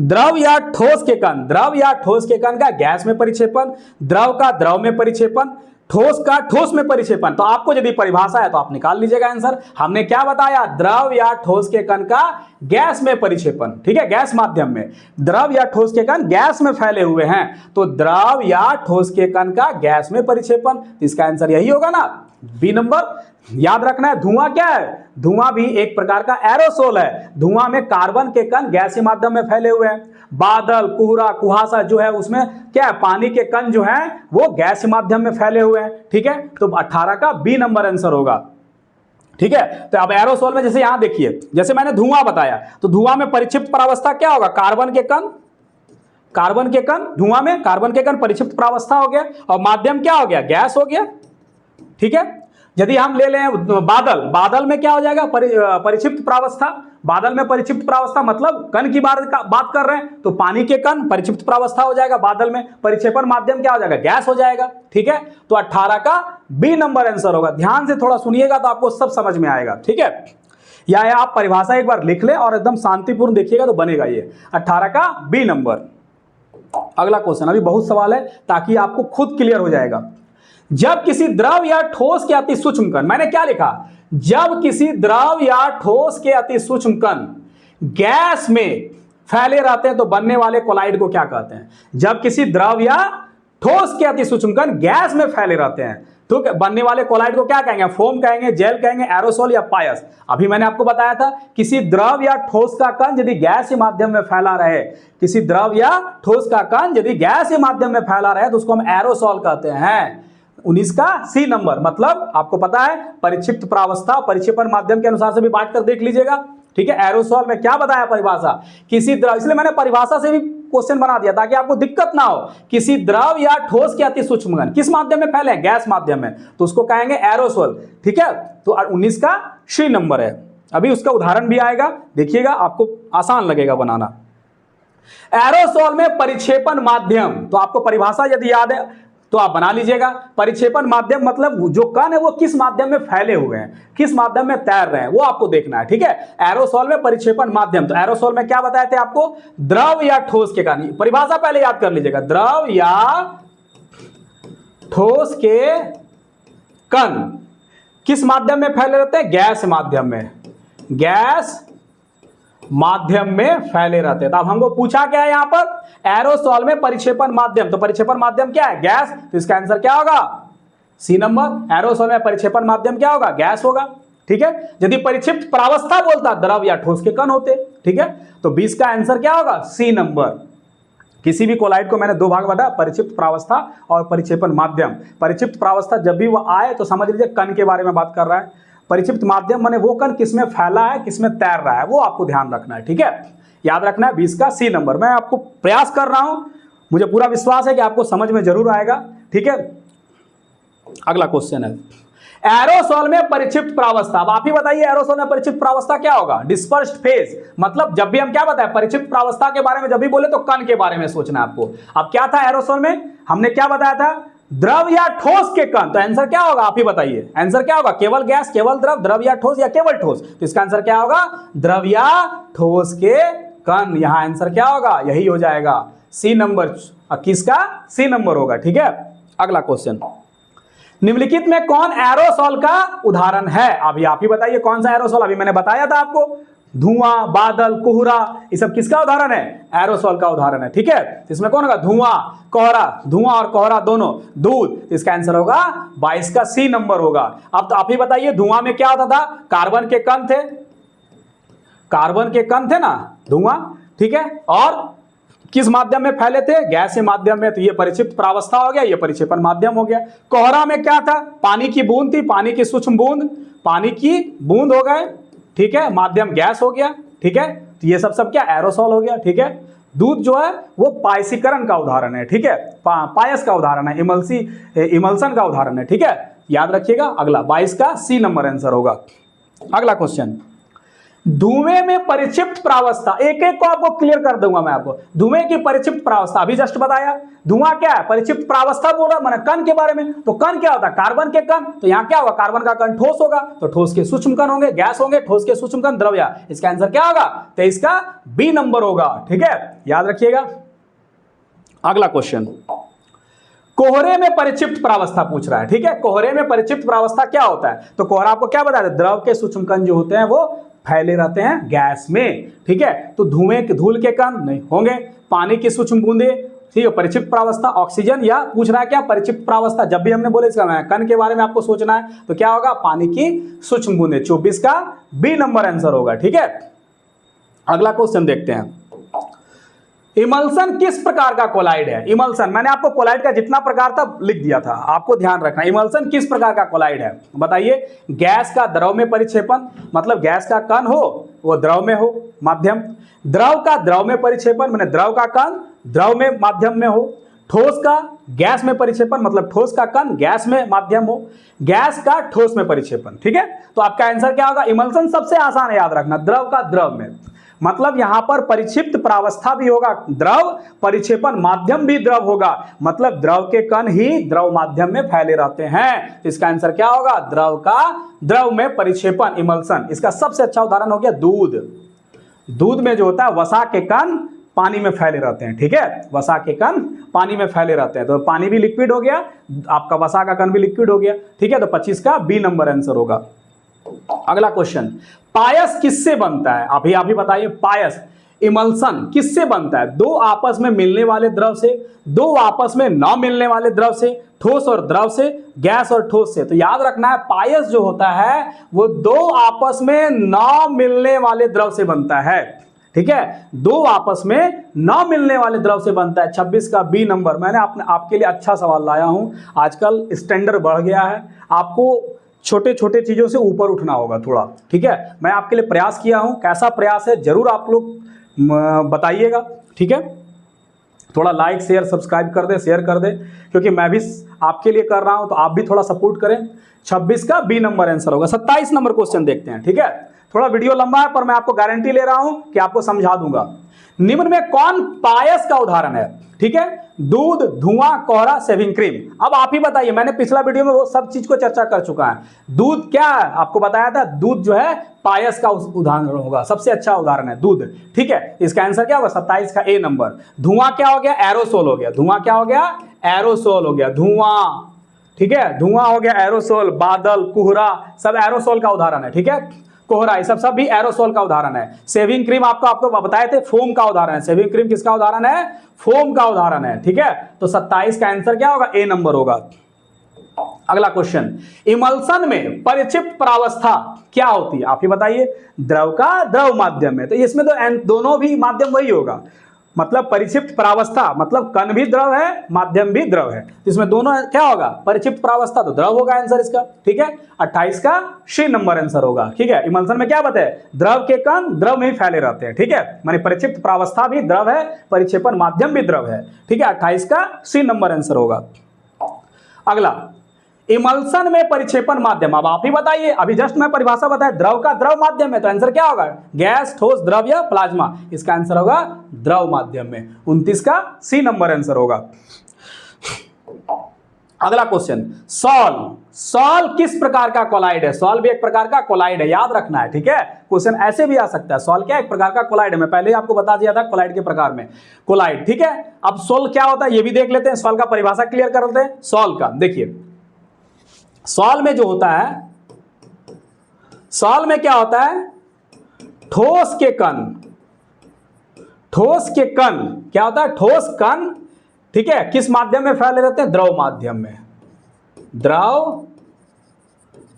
द्रव या ठोस के कण, द्रव या ठोस के कण का गैस में परिक्षेपण, द्रव का द्रव में परिक्षेपण, ठोस का ठोस में परिक्षेपण। तो आपको यदि परिभाषा है तो आप निकाल लीजिएगा आंसर। हमने क्या बताया? द्रव या ठोस के कण का गैस में परिक्षेपण। ठीक है, गैस माध्यम में द्रव या ठोस के कण गैस में फैले हुए हैं, तो द्रव या ठोस के कण का गैस में परिक्षेपण। इसका आंसर यही होगा ना, बी नंबर। याद रखना है, धुआं क्या है? धुआं भी एक प्रकार का एरोसोल है। धुआं में कार्बन के कण गैसीय माध्यम में फैले हुए हैं। बादल, कोहरा, कुहासा जो है उसमें क्या है? पानी के कण जो है वो गैसीय माध्यम में फैले हुए हैं। ठीक है, तो 18 का बी नंबर आंसर होगा। ठीक है, तो अब एरोसोल में जैसे यहां देखिए, जैसे मैंने धुआं बताया, तो धुआं में परिक्षिप्त प्रावस्था क्या होगा? कार्बन के कण, कार्बन के कण, धुआं में कार्बन के कण परिक्षिप्त प्रावस्था हो गया, और माध्यम क्या हो गया? गैस हो गया। ठीक है, यदि हम ले लें बादल, बादल में क्या हो जाएगा? परिक्षिप्त प्रावस्था। बादल में परिक्षिप्त प्रावस्था मतलब कण की बात कर रहे हैं, तो पानी के कण परिक्षिप्त प्रावस्था हो जाएगा बादल में। परिक्षेपण माध्यम क्या हो जाएगा? गैस हो जाएगा। ठीक है, तो 18 का बी नंबर आंसर होगा। ध्यान से थोड़ा सुनिएगा तो आपको सब समझ में आएगा। ठीक है, या आप परिभाषा एक बार लिख लें और एकदम शांतिपूर्ण देखिएगा तो बनेगा ये 18 का बी नंबर। अगला क्वेश्चन, अभी बहुत सवाल है ताकि आपको खुद क्लियर हो जाएगा। जब किसी द्रव या ठोस के अति सूक्ष्म कण, मैंने क्या लिखा? जब किसी द्रव या ठोस के अति सूक्ष्म कण गैस में फैले रहते हैं तो बनने वाले कोलाइड को क्या कहते हैं? जब किसी द्रव या ठोस के अति सूक्ष्म कण गैस में फैले रहते हैं तो बनने वाले कोलाइड को क्या कहेंगे? फोम कहेंगे, जेल कहेंगे, एरोसोल या पायस। अभी मैंने आपको बताया था, किसी द्रव या ठोस का कण यदि गैस के माध्यम में फैला रहे, किसी द्रव या ठोस का कण यदि गैस के माध्यम में फैला रहे तो उसको हम एरोसोल कहते हैं। 19 का सी नंबर, मतलब आपको पता है परिक्षिप्त प्रावस्था, परिक्षेपण माध्यम के अनुसार से भी बात कर देख लीजिएगा। ठीक है, एरोसोल में क्या बताया परिभाषा? किसी द्रव, इसलिए मैंने परिभाषा से भी क्वेश्चन बना दिया ताकि आपको दिक्कत ना हो। किसी द्रव या ठोस के अति सूक्ष्म कण किस माध्यम में फैले? गैस माध्यम में, तो उसको कहेंगे एरोसोल। ठीक है, तो 19 का सी नंबर है। अभी उसका उदाहरण भी आएगा, देखिएगा, आपको आसान लगेगा बनाना। एरोसोल में परिक्षेपण माध्यम, तो आपको परिभाषा यदि याद है तो आप बना लीजिएगा। परिक्षेपण माध्यम मतलब जो कण है वो किस माध्यम में फैले हुए हैं, किस माध्यम में तैर रहे हैं, वो आपको देखना है। ठीक है, एरोसोल में परिक्षेपण माध्यम, तो एरोसोल में क्या बताए थे आपको? द्रव या ठोस के कण। परिभाषा पहले याद कर लीजिएगा, द्रव या ठोस के कण किस माध्यम में फैले रहते हैं? गैस माध्यम में, गैस माध्यम में फैले रहते हैं। तो अब हमको पूछा क्या है यहां पर? एरोसोल में परिक्षेपण माध्यम, तो परिक्षेपण माध्यम क्या है? गैस। तो इसका आंसर क्या होगा? C number. एरोसोल में परिक्षेपण माध्यम क्या होगा? गैस होगा। ठीक है, यदि परिक्षिप्त प्रावस्था बोलता द्रव या ठोस के कण होते। ठीक है, तो 20 का आंसर क्या होगा? C number. किसी भी कोलाइड को मैंने दो भाग बांटा, परिक्षिप्त प्रावस्था और परिक्षेपण माध्यम। परिक्षिप्त प्रावस्था जब भी वो आए तो समझ लीजिए कण के बारे में बात कर रहा है। परिक्षिप्त माध्यम माने वो कण किसमें फैला है, किसमें तैर रहा है, वो आपको ध्यान रखना है। ठीक है, याद रखना है 20 का सी नंबर। मैं आपको प्रयास कर रहा हूं, मुझे पूरा विश्वास है कि आपको समझ में जरूर आएगा। ठीक है, अगला क्वेश्चन है एरोसोल में परिक्षिप्त प्रावस्था। अब आप ही बताइए एरोसोल में परिक्षिप्त प्रावस्था क्या होगा? Dispersed phase. मतलब जब भी हम क्या बताए परिक्षिप्त प्रावस्था के बारे में जब भी बोले तो कण के बारे में सोचना है आपको। अब क्या था एरोसोल में? हमने क्या बताया था? द्रव या ठोस के कण। तो आंसर क्या होगा? आप ही बताइए, आंसर क्या होगा? केवल गैस, केवल द्रव, द्रव या ठोस या केवल ठोस? तो इसका आंसर क्या होगा? द्रव या ठोस के कण। यहां आंसर क्या होगा? यही हो जाएगा सी नंबर। किसका? सी नंबर होगा। ठीक है, अगला क्वेश्चन, निम्नलिखित में कौन एरोसोल का उदाहरण है? अभी आप ही बताइए कौन सा एरोसोल? अभी मैंने बताया था आपको, धुआं, बादल, कोहरा, ये सब किसका उदाहरण है? एरोसोल का उदाहरण है। ठीक है, इसमें कौन होगा? धुआं, कोहरा, धुआं और कोहरा दोनों, दूध। इसका आंसर होगा 22 का सी नंबर होगा। अब तो आप ही बताइए धुआं में क्या होता था? कार्बन के कण थे, कार्बन के कण थे ना, धुआं। ठीक है, और किस माध्यम में फैले थे? गैस के माध्यम में। तो ये परिक्षिप्त प्रावस्था हो गया, ये परिक्षेपण माध्यम हो गया। कोहरा में क्या था? पानी की बूंद थी, पानी की सूक्ष्म बूंद, पानी की बूंद हो गए। ठीक है, माध्यम गैस हो गया। ठीक है। तो ये सब क्या एरोसॉल हो गया, ठीक है। दूध जो है वो पायसीकरण का उदाहरण है, ठीक है, पायस का उदाहरण है, इमल्सन का उदाहरण है, ठीक है, याद रखिएगा। अगला 22 का सी नंबर आंसर होगा। अगला क्वेश्चन, धुएं में परिक्षिप्त प्रावस्था, एक एक को आपको क्लियर कर दूंगा मैं आपको। धुएं की परिक्षिप्त प्रावस्था अभी जस्ट बताया, धुआं क्या है, परिक्षिप्त प्रावस्था बोल रहा मैंने कण के बारे में। तो कण क्या होता है, कार्बन के कण। तो यहाँ क्या होगा, कार्बन का कण ठोस होगा, तो ठोस के सूक्ष्म कण होंगे, गैस होंगे, ठोस के सूक्ष्म कण द्रव्य। इसका आंसर क्या होगा, 23 का बी नंबर होगा, ठीक है, याद रखिएगा। अगला क्वेश्चन, कोहरे में परिक्षिप्त प्रावस्था पूछ रहा है, ठीक है। कोहरे में परिक्षिप्त प्रावस्था क्या होता है, तो कोहरा आपको क्या बताया, द्रव के सूक्ष्म कण जो होते हैं वो फैले रहते हैं गैस में, ठीक है। तो धूल के कण नहीं होंगे, पानी की सूक्ष्म बूंदे, ठीक है, परिक्षिप्त प्रावस्था। ऑक्सीजन या पूछ रहा है क्या, परिक्षिप्त प्रावस्था। जब भी हमने बोले इसका कण के बारे में आपको सोचना है तो क्या होगा, पानी की सूक्ष्म बूंदे। 24 का बी नंबर आंसर होगा, ठीक है। अगला क्वेश्चन देखते हैं, इमल्सन किस प्रकार का कोलाइड है। इमल्सन, मैंने आपको कोलाइड का जितना प्रकार था लिख दिया था, आपको ध्यान रखना। इमल्सन किस प्रकार का कोलाइड है, बताइए। गैस का द्रव में परिक्षेपण, मतलब गैस का कण हो वो द्रव में हो, माध्यम। द्रव का द्रव में परिक्षेपण, मैंने द्रव का कण द्रव में माध्यम में हो। ठोस का गैस में परिक्षेपण, मतलब ठोस का कण गैस में माध्यम हो। गैस का ठोस में परिक्षेपण, ठीक है। तो आपका आंसर क्या होगा, इमल्सन सबसे आसान है याद रखना, द्रव का द्रव में, मतलब यहां पर परिक्षिप्त प्रावस्था भी होगा द्रव, परिक्षेपण माध्यम भी द्रव होगा, मतलब द्रव के कण ही द्रव माध्यम में फैले रहते हैं। तो इसका आंसर क्या होगा, द्रव का द्रव में परिक्षेपण, इमल्सन। इसका सबसे अच्छा उदाहरण हो गया दूध। दूध में जो होता है वसा के कण पानी में फैले रहते हैं, ठीक है, वसा के कण पानी में फैले रहते हैं। तो पानी भी लिक्विड हो गया, आपका वसा का कण भी लिक्विड हो गया, ठीक है। तो 25 का बी नंबर आंसर होगा। अगला क्वेश्चन, पायस किससे बनता है, अभी बताइए। पायस, इमल्सन किससे बनता है, दो आपस में मिलने वाले द्रव से, दो आपस में न मिलने वाले द्रव से, ठोस और द्रव से, गैस और ठोस से। तो याद रखना है पायस जो होता है वो दो आपस में न मिलने वाले द्रव से बनता है, ठीक है, दो आपस में न मिलने वाले द्रव से बनता है। 26 का बी नंबर। मैंने आपके लिए अच्छा सवाल लाया हूं, आजकल स्टैंडर्ड बढ़ गया है, आपको छोटे छोटे चीजों से ऊपर उठना होगा थोड़ा, ठीक है। मैं आपके लिए प्रयास किया हूं, कैसा प्रयास है जरूर आप लोग बताइएगा, ठीक है। थोड़ा लाइक शेयर सब्सक्राइब कर दे, शेयर कर दे, क्योंकि मैं भी आपके लिए कर रहा हूं तो आप भी थोड़ा सपोर्ट करें। 26 का बी नंबर आंसर होगा। 27 नंबर क्वेश्चन देखते हैं, ठीक है। थोड़ा वीडियो लंबा है पर मैं आपको गारंटी ले रहा हूं कि आपको समझा दूंगा। निम्न में कौन पायस का उदाहरण है, ठीक है। दूध, धुआं, कोहरा, शेविंग क्रीम। अब आप ही बताइए, मैंने पिछला वीडियो में वो सब चीज को चर्चा कर चुका है। दूध क्या है आपको बताया था, दूध जो है पायस का उदाहरण होगा, सबसे अच्छा उदाहरण है दूध, ठीक है। इसका आंसर क्या होगा, 27 का ए नंबर। धुआं क्या हो गया, एरोसोल हो गया। धुआं क्या हो गया, एरोसोल हो गया, धुआं, ठीक है। धुआं हो गया एरोसोल, बादल, कोहरा सब एरोसोल का उदाहरण है, ठीक है। कोहरा ये सब भी एरोसोल का उदाहरण है। शेविंग क्रीम आपको बताए थे फोम का उदाहरण है। शेविंग क्रीम किसका उदाहरण है, फोम का उदाहरण है, ठीक है। तो 27 का आंसर क्या होगा, ए नंबर होगा। अगला क्वेश्चन, इमल्सन में परिक्षिप्त प्रावस्था क्या होती है, आप ही बताइए। द्रव का द्रव माध्यम में, तो इसमें तो दोनों भी माध्यम वही होगा, मतलब परिक्षिप्त प्रावस्था, मतलब कण भी द्रव है माध्यम भी द्रव है, इसमें दोनों क्या होगा, परिक्षिप्त प्रावस्था, तो द्रव होगा आंसर इसका, ठीक है। 28 का सी नंबर आंसर होगा, ठीक है। इमल्सन में क्या बताए, द्रव के कण द्रव में ही फैले रहते हैं, ठीक है, माने परिक्षिप्त प्रावस्था भी द्रव है, परिक्षेपण माध्यम भी द्रव है, ठीक है। 28 का सी नंबर आंसर होगा। अगला, इमल्सन में परिक्षेपण माध्यम, अब आप ही बताइए, अभी जस्ट मैं परिभाषा बताया, द्रव का द्रव माध्यम में, तो आंसर क्या होगा, गैस, ठोस, द्रव या प्लाज्मा। इसका आंसर होगा द्रव माध्यम में। 29 का सी नंबर आंसर होगा। अगला क्वेश्चन, सॉल। सॉल किस प्रकार का कोलाइड है, सॉल भी एक प्रकार का कोलाइड है, याद रखना है, ठीक है। क्वेश्चन ऐसे भी आ सकता है, सॉल क्या एक प्रकार का कोलाइड है, मैं पहले ही आपको बता दिया था कोलाइड के प्रकार में, कोलाइड, ठीक है। अब सॉल क्या होता है ये भी देख लेते हैं, सॉल का परिभाषा क्लियर कर लेते हैं। सॉल का देखिए, सॉल में जो होता है, सॉल में क्या होता है, ठोस के कण, ठोस के कण क्या होता है, ठोस कण, ठीक है, किस माध्यम में फैले रहते हैं, द्रव माध्यम में, द्रव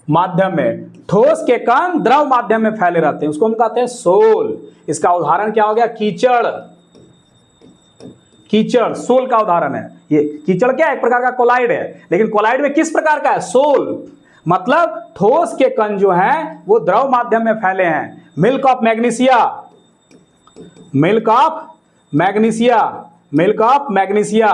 माध्यम में, ठोस के कण द्रव माध्यम में फैले रहते हैं, उसको हम कहते हैं सोल। इसका उदाहरण क्या हो गया, कीचड़, कीचड़ सोल का उदाहरण है। ये कीचड़ क्या है, एक प्रकार का कोलाइड है, लेकिन कोलाइड में किस प्रकार का है, सोल, मतलब ठोस के कण जो हैं वो द्रव माध्यम में फैले हैं। Milk of magnesia, milk of magnesia, milk of magnesia,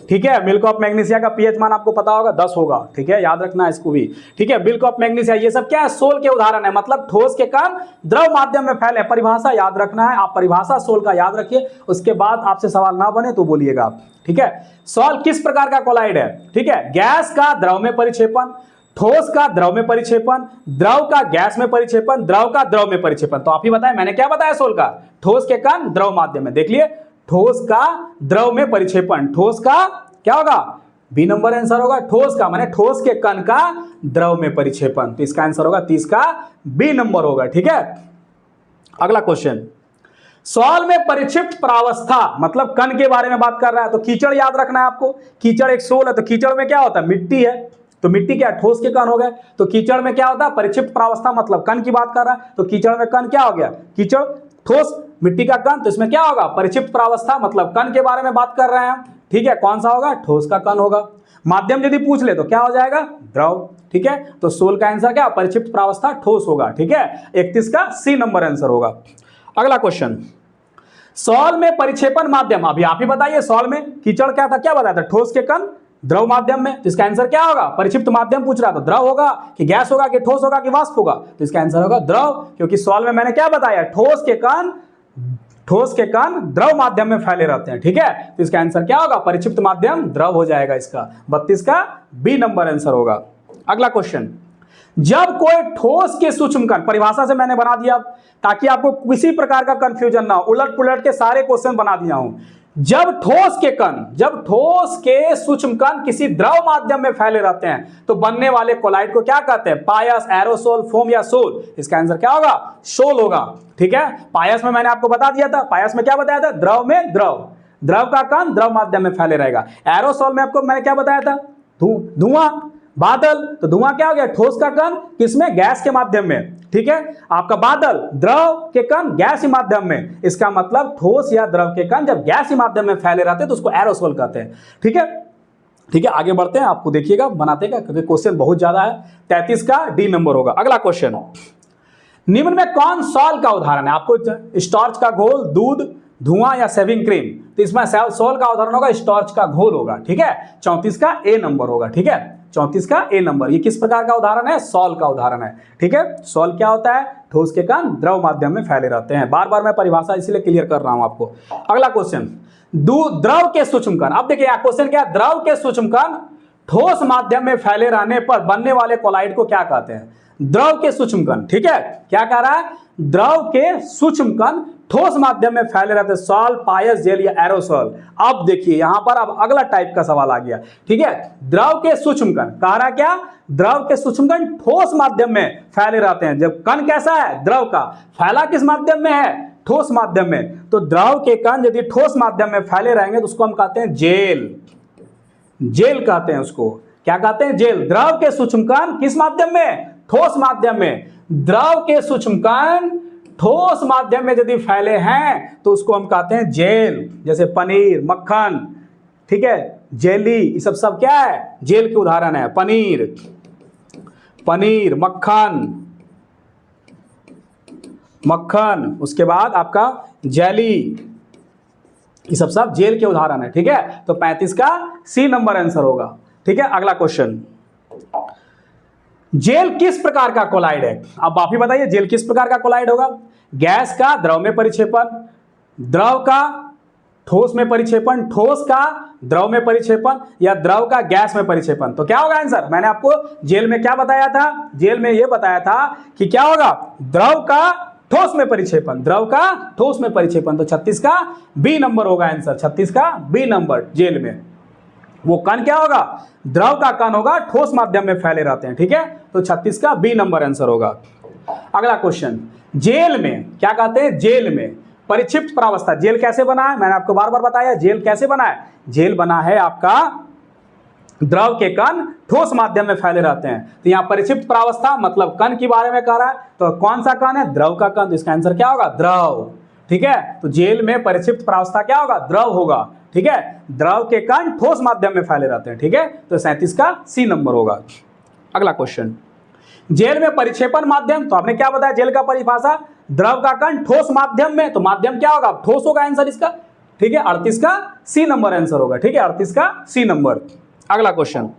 ठीक है। मिल्क ऑफ मैग्नीशिया का पीएच मान आपको पता होगा 10 होगा, ठीक है, याद रखना है इसको भी, ठीक है। मिल्क ऑफ मैग्नीशिया, ये सब क्या है, सोल के उदाहरण है, मतलब ठोस के कण द्रव माध्यम में फैले। परिभाषा याद रखना है, आप परिभाषा सोल का याद रखिए, उसके बाद आपसे सवाल ना बने तो बोलिएगा आप, ठीक है। सोल किस प्रकार का कोलाइड है, ठीक है, गैस का द्रव में परिक्षेपण, ठोस का द्रव में परिक्षेपण, द्रव का गैस में परिक्षेपण, द्रव का द्रव में परिक्षेपण। तो आप ही बताएं, मैंने क्या बताया सोल का, ठोस के कण द्रव माध्यम में, देख लिए, ठोस का द्रव में परिक्षेपण, ठोस का क्या होगा, बी नंबर आंसर होगा। ठोस का माने ठोस के कण का द्रव में परिक्षेपण, तो इसका आंसर होगा 30 का बी नंबर होगा, ठीक है। अगला क्वेश्चन, सॉल में परिक्षिप्त प्रावस्था मतलब कण के बारे में बात कर रहा है, तो कीचड़ याद रखना है आपको। कीचड़ एक सोल है, तो कीचड़ में क्या होता है, मिट्टी है, तो मिट्टी क्या, ठोस के कण हो गए। तो कीचड़ में क्या होता है, परिक्षिप्त प्रावस्था मतलब कण की बात कर रहा है, तो कीचड़ में कण क्या हो गया, कीचड़, ठोस, मिट्टी का कण, तो इसमें क्या होगा, परिक्षिप्त प्रावस्था मतलब कण के बारे में बात कर रहे हैं, ठीक है। कौन सा होगा, ठोस का कण होगा। माध्यम यदि पूछ ले तो क्या हो जाएगा, द्रव, ठीक है। तो सोल का आंसर क्या, परिक्षिप्त प्रावस्था ठोस होगा, ठीक है। 31 का सी नंबर आंसर होगा। अगला क्वेश्चन, सॉल में परिक्षेपण माध्यम, अभी आप ही बताइए, सॉल में कीचड़ क्या था, क्या बताया था, ठोस के कण द्रव माध्यम में, तो इसका आंसर क्या होगा, परिक्षिप्त माध्यम पूछ रहा था, द्रव होगा कि गैस होगा कि ठोस होगा कि वाष्प होगा, तो इसका आंसर होगा द्रव, क्योंकि सॉल में मैंने क्या बताया, ठोस के कण द्रव माध्यम में फैले रहते हैं, ठीक है। तो इसका आंसर क्या होगा, परिक्षिप्त माध्यम द्रव हो जाएगा, इसका 32 का बी नंबर आंसर होगा। अगला क्वेश्चन, जब कोई ठोस के सूक्ष्म कण, परिभाषा से मैंने बना दिया ताकि आपको किसी प्रकार का कंफ्यूजन ना हो, उलट पुलट के सारे क्वेश्चन बना दिया हूं। जब ठोस के सूक्ष्म कण किसी द्रव माध्यम में फैले रहते हैं तो बनने वाले कोलाइड को क्या कहते हैं, पायस, एरोसोल, फोम या सोल। इसका आंसर क्या होगा, सोल होगा, ठीक है। पायस में मैंने आपको बता दिया था, पायस में क्या बताया था, द्रव में द्रव का कण द्रव माध्यम में फैले रहेगा। एरोसोल में आपको मैंने क्या बताया था, धुआं, बादल, तो धुआं क्या हो गया, ठोस का कण किसमें, गैस के माध्यम में, ठीक है। आपका बादल द्रव के कण गैस के माध्यम में, इसका मतलब ठोस या द्रव के कण जब गैस के माध्यम में फैले रहते हैं तो उसको एरोसोल कहते हैं, ठीक है। ठीक है, आगे बढ़ते हैं, आपको देखिएगा बनाते का, क्योंकि क्वेश्चन बहुत ज्यादा है। 33 का डी नंबर होगा। अगला क्वेश्चन, निम्न में कौन सॉल का उदाहरण है, आपको स्टार्च का घोल, दूध, धुआं या शेविंग क्रीम, तो इसमें सॉल का उदाहरण होगा स्टार्च का घोल होगा, ठीक है। 34 का ए नंबर होगा, ठीक है, 34 का ए नंबर। ये किस प्रकार का उदाहरण है, सॉल का उदाहरण है, ठीक है। सॉल क्या होता है, ठोस के कण द्रव माध्यम में फैले रहते हैं। बार बार मैं परिभाषा इसलिए क्लियर कर रहा हूं आपको। अगला क्वेश्चन, द्रव के सूक्ष्म कण, अब देखिए क्वेश्चन क्या है, द्रव के सूक्ष्म कण ठोस माध्यम में फैले रहने पर बनने वाले कोलाइड को क्या कहते हैं, द्रव के सूक्ष्म कण, ठीक है। क्या कह रहा है, द्रव के सूक्ष्म कण ठोस माध्यम में फैले रहते हैं, सॉल, पायस, जेल या एरोसोल। अब देखिए यहां पर अब अगला टाइप का सवाल आ गया, ठीक है। द्रव के सूक्ष्म कण, कह रहा क्या, द्रव के सूक्ष्म कण ठोस माध्यम में फैले रहते हैं। जब कण कैसा है, द्रव का, फैला किस माध्यम में है, ठोस माध्यम में। तो द्रव के कण यदि ठोस माध्यम में फैले रहेंगे तो उसको हम कहते हैं जेल, जेल कहते हैं उसको, क्या कहते हैं, जेल। द्रव के सूक्ष्म कण किस माध्यम में, ठोस माध्यम में। द्रव के सूक्ष्म कण ठोस माध्यम में यदि फैले हैं तो उसको हम कहते हैं जेल, जैसे पनीर, मक्खन, ठीक है, जेली, ये सब क्या है, जेल के उदाहरण है। पनीर, मक्खन, उसके बाद आपका जेली, ये सब जेल के उदाहरण है, ठीक है। तो 35 का सी नंबर आंसर होगा, ठीक है। अगला क्वेश्चन, जेल किस प्रकार का कोलाइड है, अब आप ही बताइए जेल किस प्रकार का कोलाइड होगा, गैस का द्रव में परिक्षेपण, द्रव का ठोस में परिक्षेपण, ठोस का द्रव में परिक्षेपण या द्रव का गैस में परिक्षेपण। तो क्या होगा आंसर, मैंने आपको जेल में क्या बताया था, जेल में यह बताया था कि क्या होगा, द्रव का ठोस में परिक्षेपण, द्रव का ठोस में परिक्षेपण। तो 36 का बी नंबर होगा आंसर, 36 का बी नंबर। जेल में वो कण क्या होगा, द्रव का कण होगा, ठोस माध्यम में फैले रहते हैं, ठीक है। तो 36 का बी नंबर आंसर होगा। अगला क्वेश्चन, जेल में क्या कहते हैं, जेल में परिक्षिप्त प्रावस्था। जेल कैसे बना है, मैंने आपको बार बार बताया, जेल कैसे बना है, जेल बना है आपका द्रव के कण ठोस माध्यम में फैले रहते हैं। तो यहाँ परिक्षिप्त प्रावस्था मतलब कण के बारे में कह रहा है, तो कौन सा कण है, द्रव का कण, तो इसका आंसर क्या होगा, द्रव, ठीक है। तो जेल में परिक्षिप्त प्रावस्था क्या होगा, द्रव होगा, ठीक है। द्रव के कण ठोस माध्यम में फैले रहते हैं, ठीक है। तो 37 का सी नंबर होगा। अगला क्वेश्चन, जेल में परिक्षेपण माध्यम, तो आपने क्या बताया जेल का परिभाषा, द्रव का कण ठोस माध्यम में, तो माध्यम क्या होगा, ठोस होगा आंसर इसका, ठीक है। 38 का सी नंबर आंसर होगा, ठीक है, 38 का सी नंबर। अगला क्वेश्चन,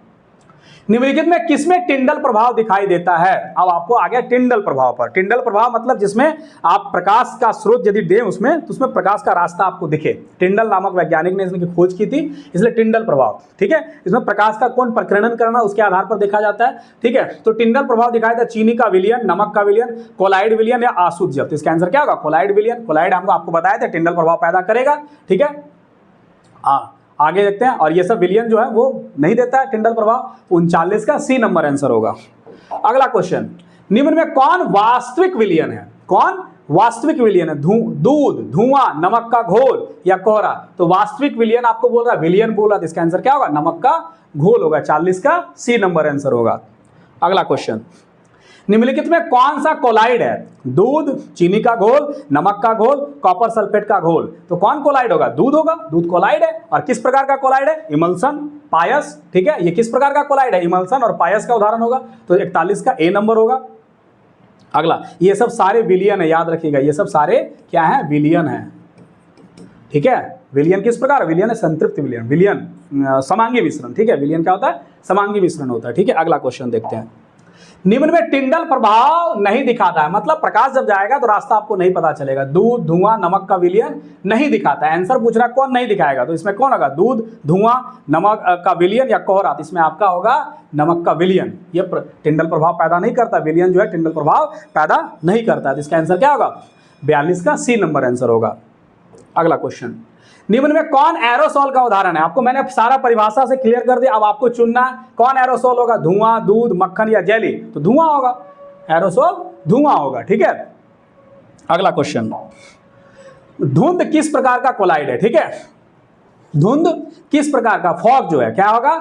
निम्नलिखित में किसमें टिंडल प्रभाव दिखाई देता है। अब आपको आ गया टिंडल प्रभाव पर। टिंडल प्रभाव मतलब जिसमें आप प्रकाश का स्रोत यदि दें उसमें, तो उसमें प्रकाश का रास्ता आपको दिखे। टिंडल नामक वैज्ञानिक ने इसकी खोज की थी, इसलिए टिंडल प्रभाव, ठीक है। इसमें प्रकाश का कौन प्रकीर्णन करना उसके आधार पर देखा जाता है, ठीक है। तो टिंडल प्रभाव दिखाया था चीनी का विलयन, नमक का विलयन, कोलाइड विलयन या आसुत जल। तो इसका आंसर क्या होगा, कोलाइड विलयन। कोलाइड हमको आपको बताया था टिंडल प्रभाव पैदा करेगा, ठीक है। आगे देखते हैं, और ये सब विलयन जो है वो नहीं देता है टिंडल प्रभाव। 39 का सी नंबर आंसर होगा। अगला क्वेश्चन, निम्न में कौन वास्तविक विलयन है, कौन वास्तविक विलयन है, दूध, धुआं, नमक का घोल या कोहरा। तो वास्तविक विलयन आपको बोल रहा है, विलयन बोला, तो इसका आंसर क्या होगा, नमक का घोल होगा। 40 का सी नंबर आंसर होगा। अगला क्वेश्चन, निम्नलिखित में कौन सा कोलाइड है, दूध, चीनी का घोल, नमक का घोल, कॉपर सल्फेट का घोल। तो कौन कोलाइड होगा, दूध होगा, दूध कोलाइड है। और किस प्रकार का कोलाइड है, इमल्सन, पायस, ठीक है। ये किस प्रकार का कोलाइड है, इमल्सन और पायस का उदाहरण होगा। तो 41 का ए नंबर होगा। अगला, ये सब सारे विलयन है, याद रखिएगा, ये सब सारे क्या है, विलयन है, ठीक है। विलयन किस प्रकार, विलयन है संतृप्त विलयन, विलयन समांगी मिश्रण, ठीक है। विलयन क्या होता है, समांगी मिश्रण होता है, ठीक है। अगला क्वेश्चन देखते हैं, निम्न में टिंडल प्रभाव नहीं दिखाता है, मतलब प्रकाश जब जाएगा तो रास्ता आपको नहीं पता चलेगा। दूध, धुआं, नमक का विलयन नहीं दिखाता है। आंसर पूछ रहा कौन नहीं दिखाएगा, तो इसमें कौन होगा, दूध, धुआं, नमक का विलयन या कोहरा। तो इसमें आपका होगा नमक का विलयन। ये टिंडल प्रभाव पैदा नहीं करता, विलयन जो है टिंडल प्रभाव पैदा नहीं करता। तो इसका आंसर क्या होगा, 42 का सी नंबर आंसर होगा। अगला क्वेश्चन, निम्न में कौन एरोसोल का उदाहरण है। आपको मैंने सारा परिभाषा से क्लियर कर दिया, अब आपको चुनना है कौन एरोसोल होगा, धुआं, दूध, मक्खन या जेली। तो धुआं होगा, एरोसोल धुआं होगा, ठीक है। अगला क्वेश्चन, धुंध किस प्रकार का कोलाइड है, ठीक है। धुंध किस प्रकार का, फॉग जो है क्या होगा,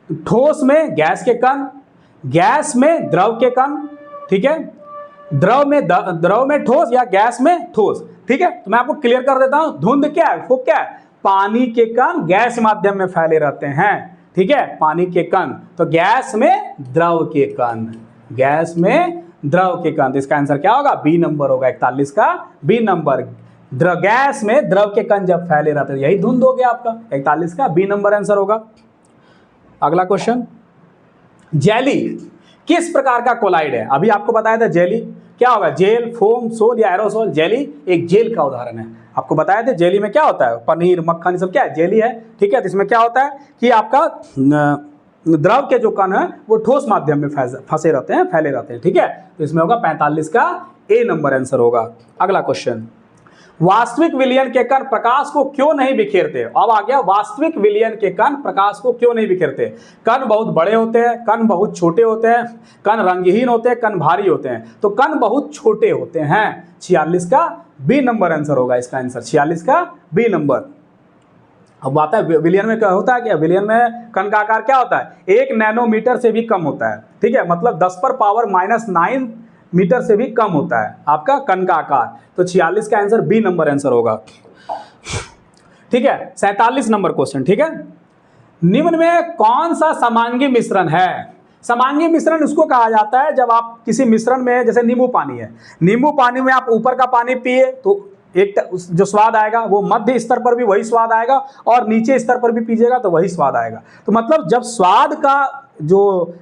ठोस में गैस के कण, गैस में द्रव के कण, ठीक है। द्रव में ठोस या गैस में ठोस, ठीक है। तो मैं आपको क्लियर कर देता हूं, धुंध क्या है, वो क्या है, पानी के कण गैस माध्यम में फैले रहते हैं, ठीक है। पानी के कण, तो गैस में द्रव के कण, गैस में द्रव के कण। तो इसका आंसर क्या होगा, बी नंबर होगा, 41 का बी नंबर। गैस में द्रव के कण जब फैले रहते हैं, यही धुंध हो गया आपका, 41 का बी नंबर आंसर होगा। अगला क्वेश्चन, जेली किस प्रकार का कोलाइड है। अभी आपको बताया था जेली क्या होगा, जेल, फोम, सोल या एरोसोल। जेली एक जेल का उदाहरण है, आपको बताया था जेली में क्या होता है, पनीर, मक्खन, ये सब क्या है, जेली है, ठीक है। तो इसमें क्या होता है कि आपका द्रव के जो कण है वो ठोस माध्यम में फंसे रहते हैं, फैले रहते हैं, ठीक है। तो इसमें होगा 45 का ए नंबर आंसर होगा। अगला क्वेश्चन, वास्तविक विलयन के कण प्रकाश को क्यों नहीं बिखेरते। अब आ गया वास्तविक विलयन के कण प्रकाश को क्यों नहीं बिखेरते। कण बहुत बड़े होते हैं, कण बहुत छोटे होते हैं, कण रंगहीन होते हैं, कण भारी होते हैं। तो कण बहुत छोटे होते हैं, 46 का बी नंबर आंसर होगा इसका आंसर, 46 का बी नंबर। अब आता है विलयन में क्या होता है, क्या विलयन में कण का आकार क्या होता है, 1 नैनोमीटर से भी कम होता है, ठीक है। मतलब 10 पर पावर -9 मीटर से भी कम होता है आपका कण का आकार। तो 46 का आंसर बी नंबर आंसर होगा, ठीक है। 47 नंबर क्वेश्चन, ठीक है। निम्न में कौन सा समांगी मिश्रण है। समांगी मिश्रण उसको कहा जाता है जब आप किसी मिश्रण में, जैसे नींबू पानी है, नींबू पानी में आप ऊपर का पानी पिए तो एक जो स्वाद आएगा वो मध्य स्तर पर भी वही स्वाद आएगा, और नीचे स्तर पर भी पीजिएगा तो वही स्वाद आएगा। तो मतलब जब स्वाद का जो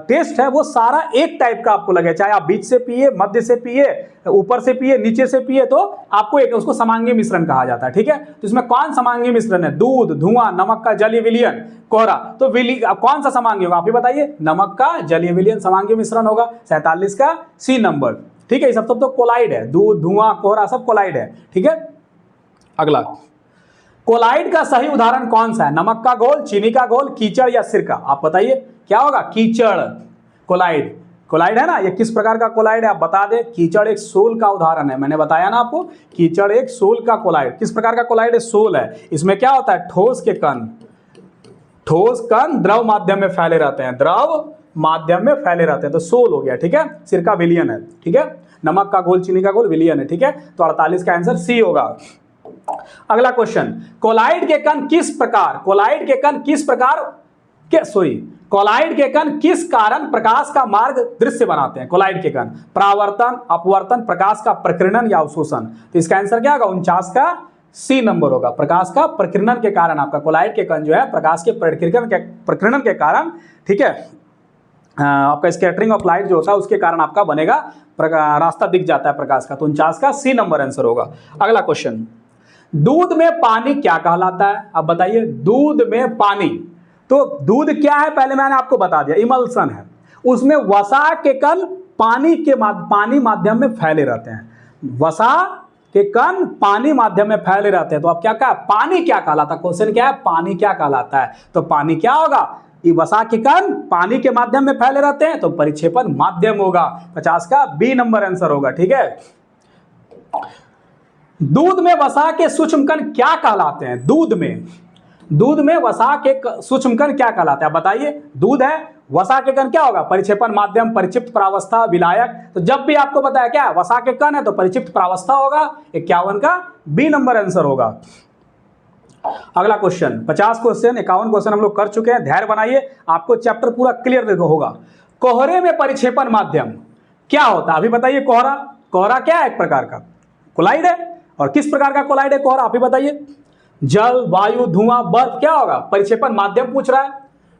टेस्ट है वो सारा एक टाइप का आपको लगे, चाहे आप बीच से पिए, मध्य से पिए, ऊपर से पिए, नीचे से पिए, तो आपको एक, उसको समांगी मिश्रण कहा जाता है, ठीक है। तो इसमें कौन समांगी मिश्रण है, दूध, धुआं, नमक का जलीय विलयन, कोहरा। तो कौन सा समांगी होगा आप ही बताइए, नमक का जलीय विलयन समांगी मिश्रण होगा, 47 का सी नंबर, ठीक है। ये सब तो कोलाइड है, दूध, धुआं, कोहरा सब कोलाइड है, ठीक है। अगला, कोलाइड का सही उदाहरण कौन सा है, नमक का घोल, चीनी का घोल, कीचड़ या सिरका। आप बताइए क्या होगा, कीचड़। कोलाइड, कोलाइड है ना, ये किस प्रकार का कोलाइड है आप बता दें। कीचड़ एक सोल का उदाहरण है, मैंने बताया ना आपको, कीचड़ एक सोल का कोलाइड। किस प्रकार का कोलाइड है, सोल है। इसमें क्या होता है, ठोस के कण, ठोस कण द्रव माध्यम में फैले रहते हैं, द्रव माध्यम में फैले रहते हैं, तो सोल हो गया, ठीक है। सिरका विलयन है, ठीक है। नमक का घोल, चीनी का घोल विलयन है, ठीक है। तो 48 का आंसर सी होगा। अगला क्वेश्चन, कोलाइड के कण किस प्रकार, कोलाइड के कण किस प्रकार कोलाइड के कण किस कारण प्रकाश का मार्ग दृश्य बनाते हैं? कोलाइड के कण परावर्तन, अपवर्तन, प्रकाश का प्रकीर्णन या अवशोषण। तो इसका आंसर क्या होगा? 49 का सी नंबर होगा। प्रकाश का प्रकीर्णन के कारण आपका कोलाइड के कण जो है प्रकाश के प्रकीर्णन के कारण, ठीक है, आपका स्कैटरिंग ऑफ लाइट जो होता है उसके कारण आपका बनेगा, रास्ता दिख जाता है प्रकाश का। तो 49 का सी नंबर आंसर होगा। अगला क्वेश्चन, दूध में पानी क्या कहलाता है? अब बताइए, दूध में पानी, तो दूध क्या है पहले मैंने आपको बता दिया, इमल्सन है। उसमें वसा के कण पानी माध्यम में फैले रहते हैं। वसा के कण पानी माध्यम में फैले रहते हैं। तो अब क्या कहा, पानी क्या कहलाता है? क्वेश्चन क्या है, पानी क्या कहलाता है? तो पानी क्या होगा? वसा के कण पानी के माध्यम में फैले रहते हैं, तो परिक्षेपण माध्यम होगा। 50 का बी नंबर आंसर होगा। ठीक है, दूध में वसा के सूक्ष्म कण क्या कहलाते हैं? दूध में वसा के सूक्ष्म कण क्या कहलाते हैं? बताइए, दूध है, वसा के कण क्या होगा? परिक्षेपण माध्यम, परिक्षिप्त प्रावस्था, विलायक। तो जब भी आपको बताया क्या वसा के कण है तो परिक्षिप्त प्रावस्था होगा। 51 का बी नंबर आंसर होगा। अगला क्वेश्चन, 50 क्वेश्चन, 51 क्वेश्चन हम लोग कर चुके हैं। धैर्य बनाइए, आपको चैप्टर पूरा क्लियर होगा। कोहरे में परिक्षेपण माध्यम क्या होता है? अभी बताइए, कोहरा क्या है? एक प्रकार का कोलाइड है। और किस प्रकार का कोलाइड है कोहरा? आप ही बताइए। जल, वायु, धुआं, बर्फ, क्या होगा? परिक्षेपण माध्यम पूछ रहा है।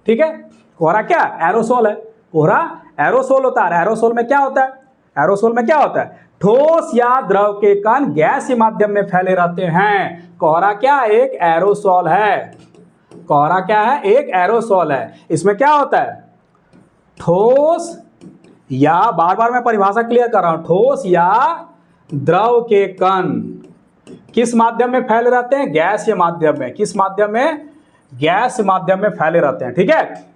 ठीक है, कोहरा क्या? एरोसोल है। कोहरा एरोसोल होता है। एरोसोल में क्या होता है? एरोसोल में क्या होता है? ठोस या द्रव के कण गैसीय माध्यम में फैले रहते हैं। कोहरा क्या? एक एरोसोल है। कोहरा क्या है? एक एरोसोल है। इसमें क्या होता है? ठोस या, बार बार मैं परिभाषा क्लियर कर रहा हूं, ठोस या द्रव के कण किस माध्यम में फैले रहते हैं? गैसीय माध्यम में। किस माध्यम में? गैस माध्यम में फैले रहते हैं। ठीक है,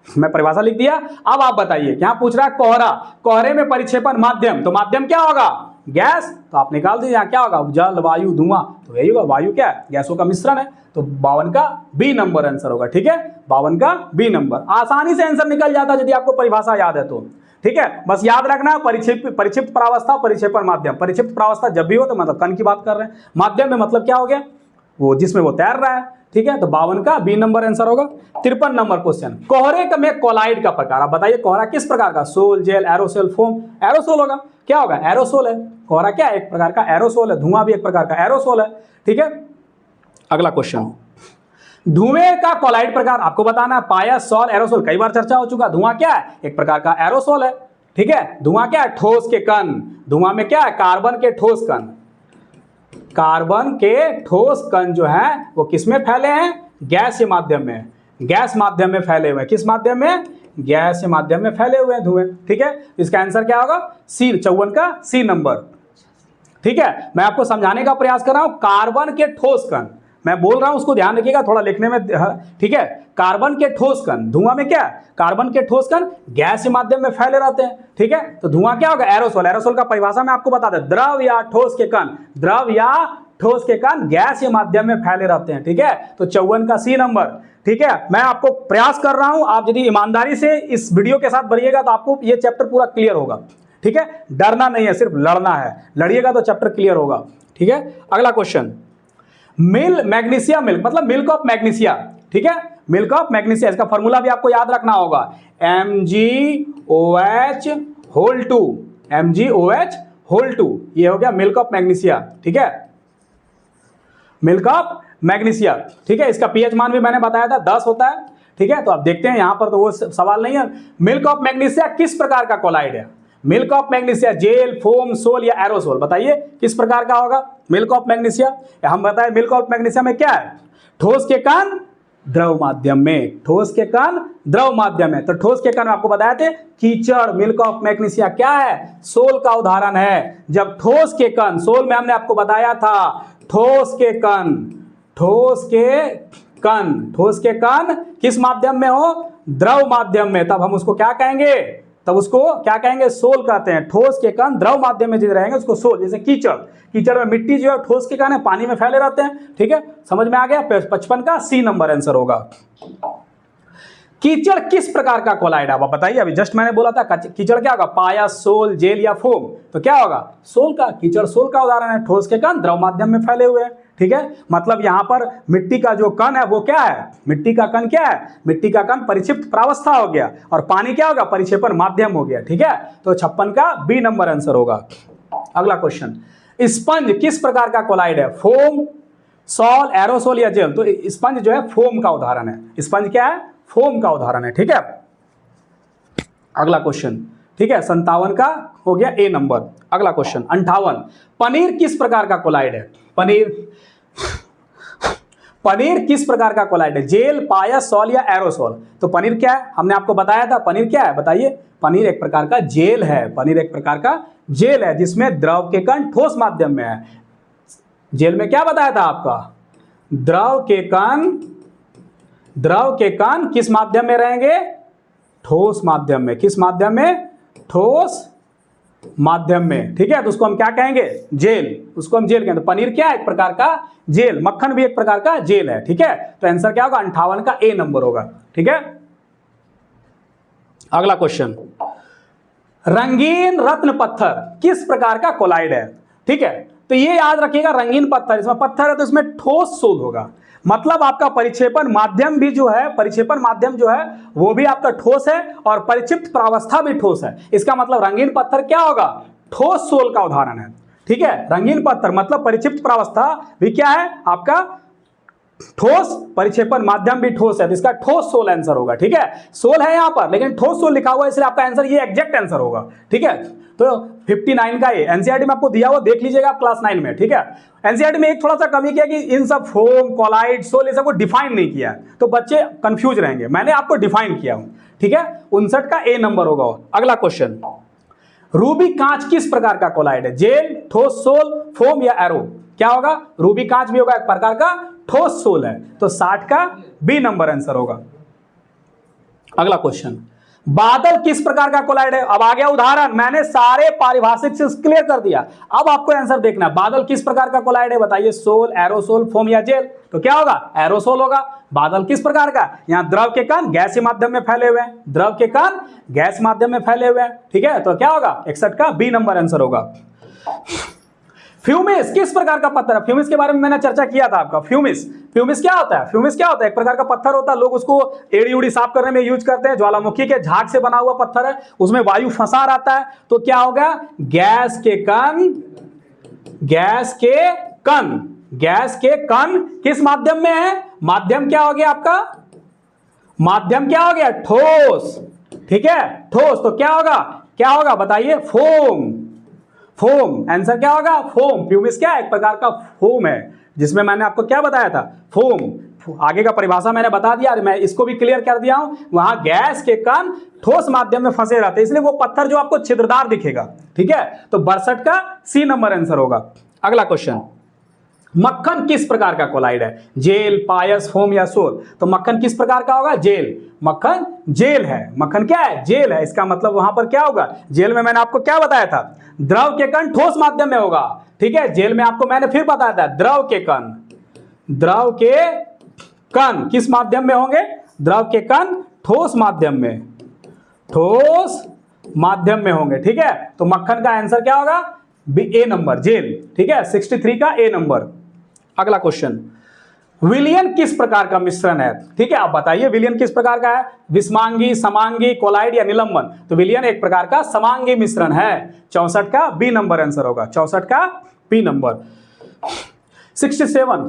मैं परिभाषा लिख दिया। अब आप बताइए, क्या पूछ रहा है? कोहरा, कोहरे में परिक्षेपण माध्यम, तो माध्यम क्या होगा? गैस। तो आप निकाल दीजिए, क्या होगा? जल, वायु, धुआं, तो यही होगा। वायु क्या है? गैसों का मिश्रण है। तो 52 का बी नंबर आंसर होगा। ठीक है, 52 का बी नंबर। आसानी से आंसर निकल जाता है यदि आपको परिभाषा याद है तो। ठीक है, बस याद रखना, परिक्षिप्त प्रावस्था, परिक्षेपण माध्यम। परिक्षिप्त प्रावस्था जब भी हो तो मतलब कण की बात कर रहे हैं। माध्यम में मतलब क्या हो गया? वो जिसमें वो तैर रहा है। ठीक है, तो 52 का बी नंबर आंसर होगा। 53 नंबर क्वेश्चन, कोहरे में कोलाइड का प्रकार। आप बताइए, कोहरा किस प्रकार का? Sol, gel, aerosol, foam. Aerosol होगा। क्या होगा? एरोसोल है। कोहरा क्या है? एक प्रकार का एरोसोल है। धुआं भी एक प्रकार का एरोसोल है। ठीक है, अगला क्वेश्चन, धुएं का कोलाइड प्रकार आपको बताना है। पायस, सॉल, एरोसोल, कई बार चर्चा हो चुका। धुआं क्या है? एक प्रकार का एरोसोल है। ठीक है, धुआं क्या है? ठोस के कण। धुआं में क्या है? कार्बन के ठोस कण। कार्बन के ठोस कण जो है वो किसमें फैले हैं? गैसीय माध्यम में। गैस माध्यम में फैले हुए हैं। किस माध्यम में? गैसीय माध्यम में फैले हुए हैं धुएं। ठीक है, इसका आंसर क्या होगा? सी, 54 का सी नंबर। ठीक है, मैं आपको समझाने का प्रयास कर रहा हूं। कार्बन के ठोस कण मैं बोल रहा हूं, उसको ध्यान रखिएगा थोड़ा लिखने में। ठीक है, कार्बन के ठोस कण, धुआं में क्या है? कार्बन के ठोस कण गैस माध्यम में फैले रहते हैं। ठीक है, तो धुआं क्या होगा? एरोसोल। एरोसोल का परिभाषा मैं आपको बता दें, द्रव या ठोस के कण। द्रव या ठोस के कण गैस माध्यम में फैले रहते हैं। ठीक है, तो 54 का सी नंबर। ठीक है, मैं आपको प्रयास कर रहा हूं, आप यदि ईमानदारी से इस वीडियो के साथ बनिएगा तो आपको ये चैप्टर पूरा क्लियर होगा। ठीक है, डरना नहीं है, सिर्फ लड़ना है। लड़िएगा तो चैप्टर क्लियर होगा। ठीक है, अगला क्वेश्चन, मैग्नीशिया मिल्क, मतलब मिल्क ऑफ मैग्नीशिया। ठीक है, मिल्क ऑफ मैग्नीशिया, इसका फॉर्मूला भी आपको याद रखना होगा। MgOH होल 2, MgOH होल 2, ये हो गया मिल्क ऑफ मैग्नीशिया। ठीक है, मिल्क ऑफ मैग्नीशिया। ठीक है, इसका पीएच मान भी मैंने बताया था 10 होता है। ठीक है, तो आप देखते हैं यहां पर तो वो सवाल नहीं है। मिल्क ऑफ मैग्नीशिया किस प्रकार का कोलाइड है? Milk of magnesia gel, foam, sol या एरोसोल, बताइए किस प्रकार का होगा मिल्क ऑफ मैग्नीशिया? हम बताएं, मिल्क ऑफ मैग्नीशिया में क्या है? ठोस के कण द्रव माध्यम में। ठोस के कण द्रव माध्यम में। तो ठोस के कण आपको बताए थे, कीचड़। मिल्क ऑफ मैग्नीशिया क्या है? सोल का उदाहरण है। जब ठोस के कण, सोल में हमने आपको बताया था, ठोस के कण, ठोस के कण किस माध्यम में हो? द्रव माध्यम में। तब हम उसको क्या कहेंगे? तब उसको क्या कहेंगे? सोल कहते हैं। ठोस के कण द्रव माध्यम में जो रहेंगे उसको सोल। जैसे कीचड़, कीचड़ में मिट्टी जो है ठोस के कण है, पानी में फैले रहते हैं। ठीक है, समझ में आ गया? 55 का सी नंबर आंसर होगा। कीचड़ किस प्रकार का कोलाइड है? आप बताइए, अभी जस्ट मैंने बोला था कीचड़ क्या होगा? पायस, सोल, जेल या फोम, तो क्या होगा? सोल का। कीचड़ सोल का उदाहरण है। ठोस के कण द्रव माध्यम में फैले हुए हैं। ठीक है, मतलब यहां पर मिट्टी का जो कण है वो क्या है, मिट्टी का कण क्या है, मिट्टी का कण परिक्षिप्त प्रावस्था हो गया, और पानी क्या होगा, परिक्षेपण माध्यम हो गया। ठीक है, तो 56 का बी नंबर आंसर होगा। अगला क्वेश्चन, स्पंज किस प्रकार का कोलाइड है, फोम, सॉल, एरोसोल या जेल। तो स्पंज जो है फोम का उदाहरण है, स्पंज क्या है, फोम का उदाहरण है। ठीक है, अगला क्वेश्चन, ठीक है, 57 का हो गया ए नंबर। अगला क्वेश्चन 58, पनीर किस प्रकार का कोलाइड है, पनीर किस प्रकार का कोलाइड है, जेल, पायस, सॉल या एरोसोल। तो पनीर क्या है, हमने आपको बताया था, पनीर क्या है बताइए, पनीर एक प्रकार का जेल है, पनीर एक प्रकार का जेल है जिसमें द्रव के कण ठोस माध्यम में है। जेल में क्या बताया था आपका, द्रव के कण किस माध्यम में रहेंगे, ठोस माध्यम में, किस माध्यम में, ठोस माध्यम में। ठीक है, तो उसको हम क्या कहेंगे, जेल, उसको हम जेल कहेंगे। तो पनीर क्या है, एक प्रकार का जेल, मक्खन भी एक प्रकार का जेल है। ठीक है, तो आंसर क्या होगा, 58 का ए नंबर होगा। ठीक है, अगला क्वेश्चन, रंगीन रत्न पत्थर किस प्रकार का कोलाइड है। ठीक है, तो ये याद रखिएगा, रंगीन पत्थर, इसमें पत्थर है तो इसमें ठोस सोल होगा, मतलब आपका परिक्षेपण माध्यम भी जो है, परिक्षेपण माध्यम जो है वो भी आपका ठोस है और परिक्षिप्त प्रावस्था भी ठोस है। इसका मतलब रंगीन पत्थर क्या होगा, ठोस सोल का उदाहरण है। ठीक है, रंगीन पत्थर मतलब परिक्षिप्त प्रावस्था भी क्या है आपका ठोस, परिक्षेपण माध्यम भी ठोस है, तो इसका ठोस सोल आंसर होगा। ठीक है, सोल है यहां पर लेकिन ठोस सोल लिखा हुआ है, इसलिए आपका आंसर ये एग्जैक्ट आंसर होगा। ठीक है, तो 59 का ये एनसीईआरटी में आपको दिया हुआ, देख लीजिएगा आप क्लास 9 में। ठीक है, एनसीईआरटी में एक थोड़ा सा कमी किया कि इन सब फोम, कोलाइड, सोल ये सब को डिफाइन नहीं किया, तो बच्चे कंफ्यूज रहेंगे, मैंने आपको डिफाइन किया हूं। ठीक है, 59 का ए नंबर होगा। अगला क्वेश्चन, रूबी कांच किस प्रकार का कोलाइड है, जेल, ठोस सोल, फोम या एरो। क्या होगा, रूबी कांच भी होगा एक प्रकार का ठोस सोल है, तो 60 का बी नंबर आंसर होगा। अगला क्वेश्चन, बादल किस प्रकार का कोलाइड है। अब आ गया उदाहरण, मैंने सारे पारिभाषिक से क्लियर कर दिया, अब आपको आंसर देखना है, बादल किस प्रकार का कोलाइड है बताइए, सोल, एरोसोल, फोम या जेल। तो क्या होगा, एरोसोल होगा। बादल किस प्रकार का, यहां द्रव के कण गैसीय माध्यम में फैले हुए हैं, द्रव के कण गैस माध्यम में फैले हुए हैं। ठीक है, तो क्या होगा, 61 का बी नंबर आंसर होगा। फ्यूमिस किस प्रकार का पत्थर है, फ्यूमिस के बारे में मैंने चर्चा किया था आपका। फ्यूमिस क्या होता है, फ्यूमिस क्या होता है, एक प्रकार का पत्थर होता है, लोग उसको एड़ी उड़ी साफ करने में यूज करते हैं, ज्वालामुखी के झाग से बना हुआ पत्थर है, उसमें वायु फंसा रहता है, तो क्या होगा, गैस के कण किस माध्यम में है, माध्यम क्या हो गया आपका, माध्यम क्या हो गया, ठोस। ठीक है, ठोस, तो क्या होगा बताइए, फोम आंसर क्या होगा, फोम। फ्यूमिस क्या है, एक प्रकार का फोम है, जिसमें मैंने आपको क्या बताया था, फोम। आगे का परिभाषा मैंने बता दिया, मैं इसको भी क्लियर कर दिया हूं, वहां गैस के कण ठोस माध्यम में फंसे रहते हैं, इसलिए वो पत्थर जो आपको छिद्रदार दिखेगा। ठीक है, तो 62 का सी नंबर आंसर होगा। अगला क्वेश्चन, मक्खन किस प्रकार का कोलाइड है, जेल, पायस, फोम या सोल। तो मक्खन किस प्रकार का होगा, जेल, मक्खन जेल है, मक्खन क्या है, जेल है। इसका मतलब वहां पर क्या होगा, जेल में मैंने आपको क्या बताया था, द्रव के कण ठोस माध्यम में होगा। ठीक है, जेल में आपको मैंने फिर बताया था, द्रव के कण किस माध्यम में होंगे, द्रव के कण ठोस माध्यम में होंगे। ठीक है, तो मक्खन का आंसर क्या होगा, ए नंबर, जेल। ठीक है, 63 का ए नंबर। अगला क्वेश्चन, विलयन किस प्रकार का मिश्रण है। ठीक है, आप बताइए विलयन किस प्रकार का है, विस्मांगी, समांगी, कोलाइड या निलंबन। तो विलयन एक प्रकार का समांगी मिश्रण है, 64 का बी नंबर आंसर होगा, 64 का बी नंबर। 67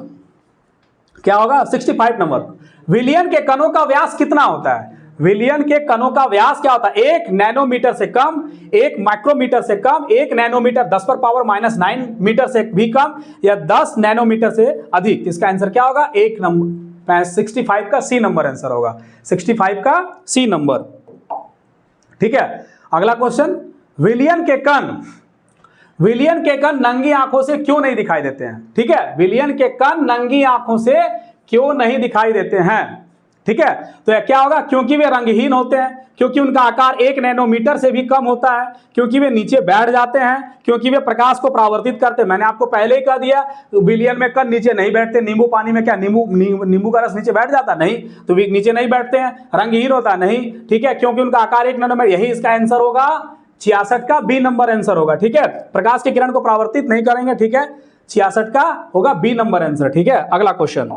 क्या होगा, 65 नंबर, विलयन के कणों का व्यास कितना होता है, विलयन के कणों का व्यास क्या होता है, 1 नैनोमीटर से कम, 1 माइक्रोमीटर से कम, 1 नैनोमीटर 10⁻⁹ मीटर से भी कम, या 10 नैनोमीटर से अधिक। इसका आंसर क्या होगा, 1 नंबर, 65 का सी नंबर आंसर होगा, 65 का सी नंबर। ठीक है, अगला क्वेश्चन, विलयन के कण नंगी आंखों से क्यों नहीं दिखाई देते हैं। ठीक है, विलयन के कण नंगी आंखों से क्यों नहीं दिखाई देते हैं। ठीक है, तो क्या होगा, क्योंकि वे रंगहीन होते हैं, क्योंकि उनका आकार 1 नैनोमीटर से भी कम होता है, क्योंकि वे नीचे बैठ जाते हैं, क्योंकि वे प्रकाश को परावर्तित करते हैं। मैंने आपको पहले ही कह दिया, विलयन में कण नीचे नहीं बैठते, नींबू पानी में क्या नींबू का रस नीचे बैठ जाता नहीं, तो वे नीचे नहीं बैठते हैं, रंगहीन होता नहीं। ठीक है, क्योंकि उनका आकार 1 नैनोमीटर, यही इसका आंसर होगा, 66 का बी नंबर आंसर होगा। ठीक है, प्रकाश की किरण को परावर्तित नहीं करेंगे। ठीक है, 66 का होगा बी नंबर आंसर। ठीक है, अगला क्वेश्चन,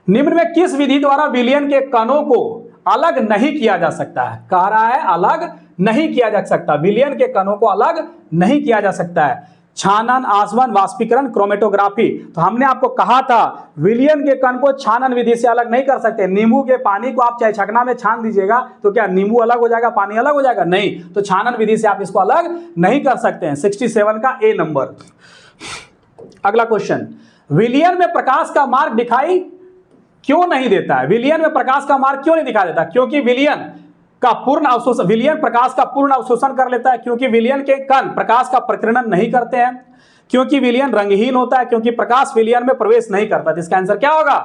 निम्न में किस विधि द्वारा विलयन के कणों को अलग नहीं किया जा सकता है? कह रहा है अलग नहीं किया जा सकता, विलयन के कणों को अलग नहीं किया जा सकता है। छानन, आसवन, वाष्पीकरण, क्रोमेटोग्राफी। तो हमने आपको कहा था विलयन के कण को छानन विधि से अलग नहीं कर सकते। नींबू के पानी को आप चाहे छकना में छान दीजिएगा तो क्या नींबू अलग हो जाएगा, पानी अलग हो जाएगा? नहीं, तो छानन विधि से आप इसको अलग नहीं कर सकते हैं। 67 का ए नंबर। अगला क्वेश्चन, विलयन में प्रकाश का मार्ग दिखाई क्यों नहीं देता है? विलयन में प्रकाश का मार्ग क्यों नहीं दिखाई देता? क्योंकि विलयन का पूर्ण अवशोषण, विलयन प्रकाश का पूर्ण अवशोषण कर लेता है, क्योंकि विलयन के कण प्रकाश का प्रकीर्णन नहीं करते हैं, क्योंकि विलयन रंगहीन होता है, क्योंकि प्रकाश विलयन में प्रवेश नहीं करता। तो इसका आंसर क्या होगा?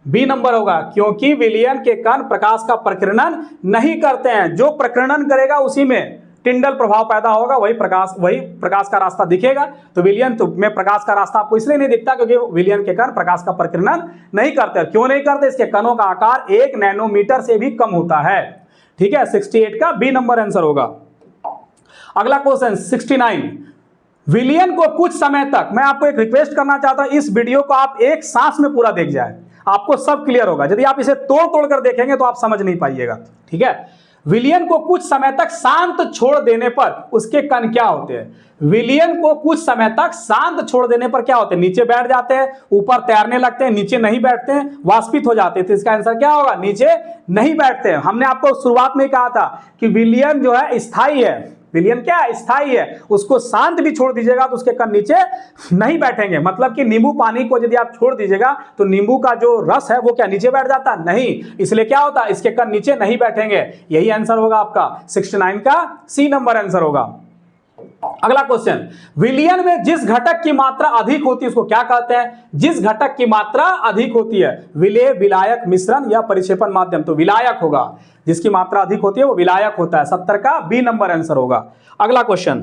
बी नंबर होगा, क्योंकि विलयन के कण प्रकाश का प्रकीर्णन नहीं करते हैं। जो प्रकीर्णन करेगा उसी में टिंडल प्रभाव पैदा होगा, वही प्रकाश का रास्ता दिखेगा। तो विलयन में प्रकाश का रास्ता आपको इसलिए नहीं दिखता क्योंकि विलयन के कण प्रकाश का प्रकीर्णन नहीं करते। क्यों नहीं करते? इसके कणों का आकार 1 नैनोमीटर से भी कम होता है। ठीक है, 68 का बी नंबर आंसर होगा। अगला क्वेश्चन 69, विलयन को कुछ समय तक, मैं आपको एक रिक्वेस्ट करना चाहता हूं, इस वीडियो को आप एक सांस में पूरा देख जाए, आपको सब क्लियर होगा। यदि आप इसे तोड़ तोड़ कर देखेंगे तो आप समझ नहीं पाइएगा। ठीक है, विलयन को कुछ समय तक शांत छोड़ देने पर उसके कण क्या होते हैं? विलयन को कुछ समय तक शांत छोड़ देने पर क्या होते हैं? नीचे बैठ जाते हैं, ऊपर तैरने लगते हैं, नीचे नहीं बैठते हैं, वाष्पित हो जाते हैं। तो इसका आंसर क्या होगा? नीचे नहीं बैठते हैं। हमने आपको शुरुआत में कहा था कि विलयन जो है स्थायी है। विलयन क्या है? स्थायी है। उसको शांत भी छोड़ दीजिएगा तो उसके कण नीचे नहीं बैठेंगे। मतलब कि नींबू पानी को यदि आप छोड़ दीजिएगा तो नींबू का जो रस है वो क्या नीचे बैठ जाता? नहीं, इसलिए क्या होता? इसके कण नीचे नहीं बैठेंगे। यही आंसर होगा आपका 69 का सी नंबर आंसर होगा। अगला क्वेश्चन, विलयन में जिस घटक की मात्रा अधिक होती है उसको क्या कहते हैं? जिस घटक की मात्रा अधिक होती है, विलेय, विलायक, मिश्रण या परिक्षेपण माध्यम। तो विलायक होगा, जिसकी मात्रा अधिक होती है वो विलायक होता है। 70 का बी नंबर आंसर होगा। अगला क्वेश्चन,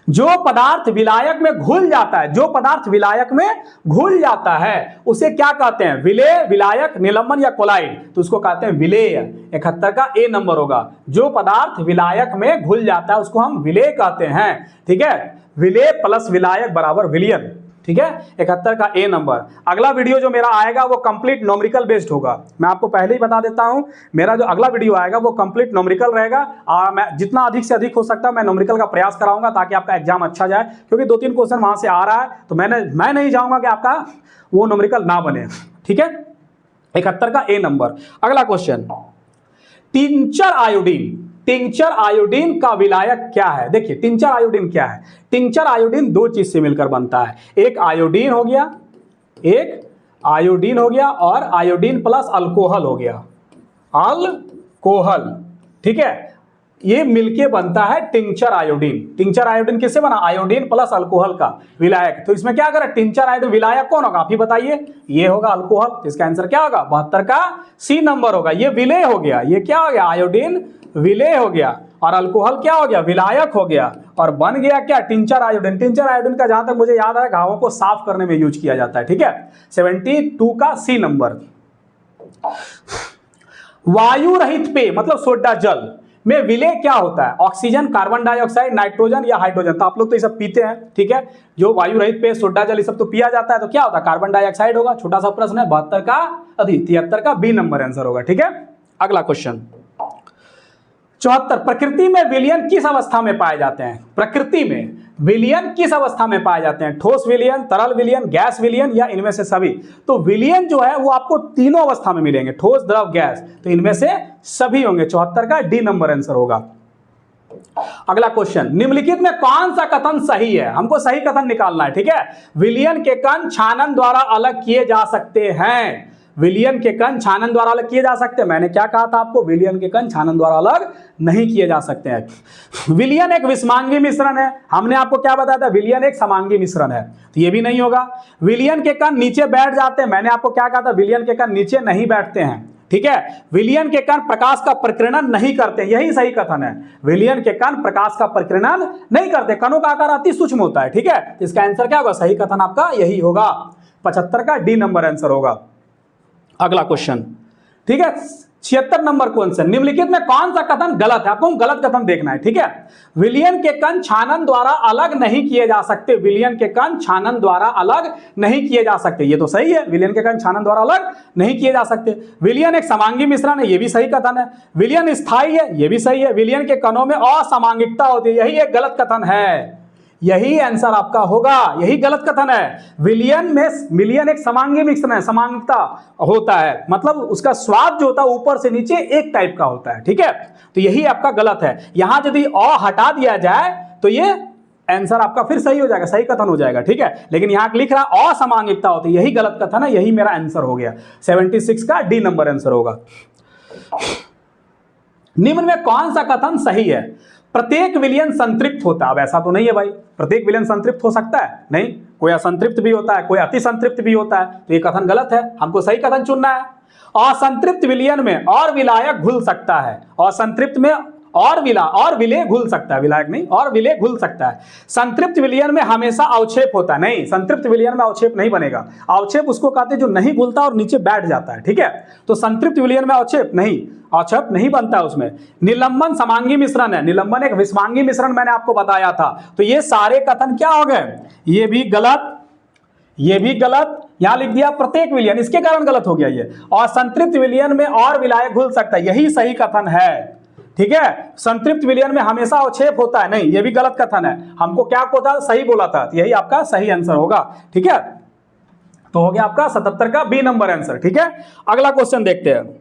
जो पदार्थ विलायक में घुल जाता है, जो पदार्थ विलायक में घुल जाता है उसे क्या कहते हैं? विलेय, विलायक, निलंबन या कोलाइड। तो उसको कहते हैं विलेय। 71 का ए नंबर होगा। जो पदार्थ विलायक में घुल जाता है उसको हम विलेय कहते हैं। ठीक है, विलेय प्लस विलायक बराबर विलयन। ठीक है, 71 का ए नंबर। अगला वीडियो जो मेरा आएगा वो कंप्लीट न्यूमेरिकल बेस्ड होगा। मैं आपको पहले ही बता देता हूं, मेरा जो अगला वीडियो आएगा वो कंप्लीट न्यूमेरिकल रहेगा। मैं जितना अधिक से अधिक हो सकता है मैं न्यूमेरिकल का प्रयास कराऊंगा ताकि आपका एग्जाम अच्छा जाए, क्योंकि 2-3 क्वेश्चन वहां से आ रहा है तो मैं नहीं चाहूंगा कि आपका वो न्यूमेरिकल ना बने। ठीक है, 71 का ए नंबर। अगला question, tincture iodine, tincture iodine का विलायक क्या है? देखिए टिंचर आयोडीन क्या है? टिंचर आयोडीन दो चीज से मिलकर बनता है। एक आयोडीन हो गया, एक आयोडीन हो गया और आयोडीन प्लस अल्कोहल हो गया, अल्कोहल। ठीक है, ये मिलके बनता है टिंचर आयोडीन। टिंचर आयोडीन किससे बना? आयोडीन प्लस अल्कोहल का विलायक। तो इसमें क्या करें? टिंचर आयोडीन विलायक कौन होगा? आप ही बताइए। ये होगा अल्कोहल। इसका आंसर क्या होगा? 72 का सी नंबर होगा। ये विलेय हो गया, ये क्या हो गया? आयोडीन विलेय हो गया और अल्कोहल क्या हो गया? विलायक हो गया और बन गया क्या? Tincture iodine. टिंचर आयोडीन का जहां तक मुझे याद है घावों को साफ करने में यूज किया जाता है। ठीक है, 72 का सी नंबर। वायु रहित पेय मतलब सोडा जल में विलेय क्या होता है? ऑक्सीजन, कार्बन डाइऑक्साइड, नाइट्रोजन या हाइड्रोजन। तो आप लोग तो ये सब पीते हैं। ठीक है, जो वायु रहित पेय, सोडा जल, ये सब तो पिया जाता है। तो क्या होता है? कार्बन डाइऑक्साइड होगा। छोटा सा प्रश्न है, 72 का 73 का बी नंबर आंसर होगा। ठीक है, अगला क्वेश्चन 74, प्रकृति में विलयन किस अवस्था में पाए जाते हैं? प्रकृति में विलयन किस अवस्था में पाए जाते हैं? ठोस विलयन, तरल विलयन, गैस विलयन या इनमें से सभी? तो विलयन जो है वो आपको तीनों अवस्था में मिलेंगे, ठोस, द्रव, गैस। तो इनमें से सभी होंगे। 74 का डी नंबर आंसर होगा। अगला क्वेश्चन, निम्नलिखित में कौन सा कथन सही है? हमको सही कथन निकालना है। ठीक है, विलयन के कण छानन द्वारा अलग किए जा सकते हैं। विलयन के कण छानन द्वारा अलग किए जा सकते हैं। मैंने क्या कहा था आपको? विलयन के कण छानन द्वारा अलग नहीं किए जा सकते हैं। विलयन एक विषमांगी मिश्रण है। हमने आपको क्या बताया था? विलयन एक समांगी मिश्रण है। तो ये भी नहीं होगा। विलयन के कण नीचे बैठ जाते हैं। मैंने आपको क्या कहा था? विलयन के कण नीचे नहीं बैठते हैं। ठीक है, विलयन के कण प्रकाश का प्रकीर्णन नहीं करते, यही सही कथन है। विलयन के कण प्रकाश का प्रकीर्णन नहीं करते, कणों का आकार अति सूक्ष्म होता है। ठीक है, इसका आंसर क्या होगा? सही कथन आपका यही होगा। 75 का डी नंबर आंसर होगा। अगला क्वेश्चन, ठीक है, 76 नंबर क्वेश्चन, निम्नलिखित में कौन सा कथन गलत है? आपको गलत कथन देखना है, ठीक है। विलयन के कण छानन द्वारा अलग नहीं किए जा सकते, विलयन के कण छानन द्वारा अलग नहीं किए जा सकते, ये तो सही है, विलयन के कण छानन द्वारा अलग नहीं किए जा सकते। विलयन एक समांगी मिश्रण है, ये भी सही कथन है। विलयन स्थायी है, ये भी सही है। विलयन के कणों में असमांगिकता होती है, यही एक गलत कथन है, यही आंसर आपका होगा, यही गलत कथन है। विलयन एक समांगी मिश्रण है, समांगिकता होता है, मतलब उसका स्वाद जो होता है ऊपर से नीचे एक टाइप का होता है, ठीक है। तो यही आपका गलत है। यहां यदि हटा दिया जाए तो ये आंसर आपका फिर सही हो जाएगा, सही कथन हो जाएगा, ठीक है। लेकिन यहां लिख रहा असमांगिकता होती है, यही गलत कथन है, यही मेरा आंसर हो गया। 76 का डी नंबर आंसर होगा। निम्न में कौन सा कथन सही है? प्रत्येक विलयन संतृप्त होता है। अब ऐसा तो नहीं है भाई, प्रत्येक विलयन संतृप्त हो सकता है? नहीं, कोई असंतृप्त भी होता है, कोई अति संतृप्त भी होता है, तो ये कथन गलत है, हमको सही कथन चुनना है। असंतृप्त विलयन में और विलायक घुल सकता है, असंतृप्त में और विलेय घुल सकता है, विलायक नहीं, और विलेय घुल सकता है। संतृप्त विलयन में हमेशा अवक्षेप होता है, नहीं, संतृप्त विलयन में अवक्षेप नहीं बनेगा। अवक्षेप उसको कहते हैं जो नहीं घुलता और नीचे बैठ जाता है, ठीक है। तो संतृप्त विलयन में अवक्षेप नहीं बनता है उसमें। निलंबन समांगी मिश्रण है, निलंबन एक विषमांगी मिश्रण मैंने आपको बताया था। तो ये सारे कथन क्या हो गए? ये भी गलत, ये भी गलत, यहां लिख दिया प्रत्येक विलयन, इसके कारण गलत हो गया ये। और संतृप्त विलयन में और विलायक घुल सकता है, यही सही कथन है, ठीक है। संतृप्त विलयन में हमेशा अवक्षेप होता है, नहीं, ये भी गलत कथन है। हमको क्या होता सही बोला था, यही आपका सही आंसर होगा, ठीक है। तो हो गया आपका 77 का बी नंबर आंसर, ठीक है। अगला क्वेश्चन देखते हैं।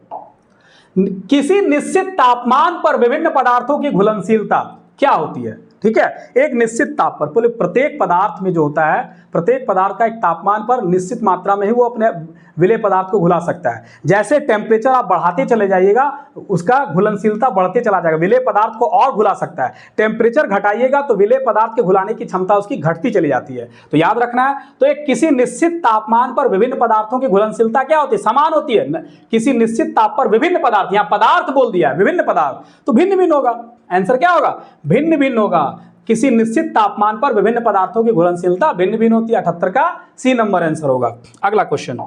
किसी निश्चित तापमान पर विभिन्न पदार्थों की घुलनशीलता क्या होती है? ठीक है, एक निश्चित ताप पर, बोले प्रत्येक पदार्थ में जो होता है, प्रत्येक पदार्थ का एक तापमान पर निश्चित मात्रा में ही वो अपने विलेय पदार्थ को घुला सकता है। जैसे टेम्परेचर आप बढ़ाते चले जाइएगा, उसका घुलनशीलता बढ़ते चला जाएगा, विलेय पदार्थ को और घुला सकता है। टेम्परेचर घटाइएगा तो विलेय पदार्थ के घुलाने की क्षमता उसकी घटती चली जाती है। तो याद रखना है, तो एक किसी निश्चित तापमान पर विभिन्न पदार्थों की घुलनशीलता क्या होती है? समान होती है। किसी निश्चित ताप पर विभिन्न पदार्थ, यहाँ पदार्थ बोल दिया है, विभिन्न पदार्थ, तो भिन्न भिन्न होगा। आंसर क्या होगा? भिन्न भिन्न होगा। किसी निश्चित तापमान पर विभिन्न पदार्थों की घुलनशीलता भिन्न भिन्न होती है। 78 का सी नंबर आंसर होगा। अगला क्वेश्चन,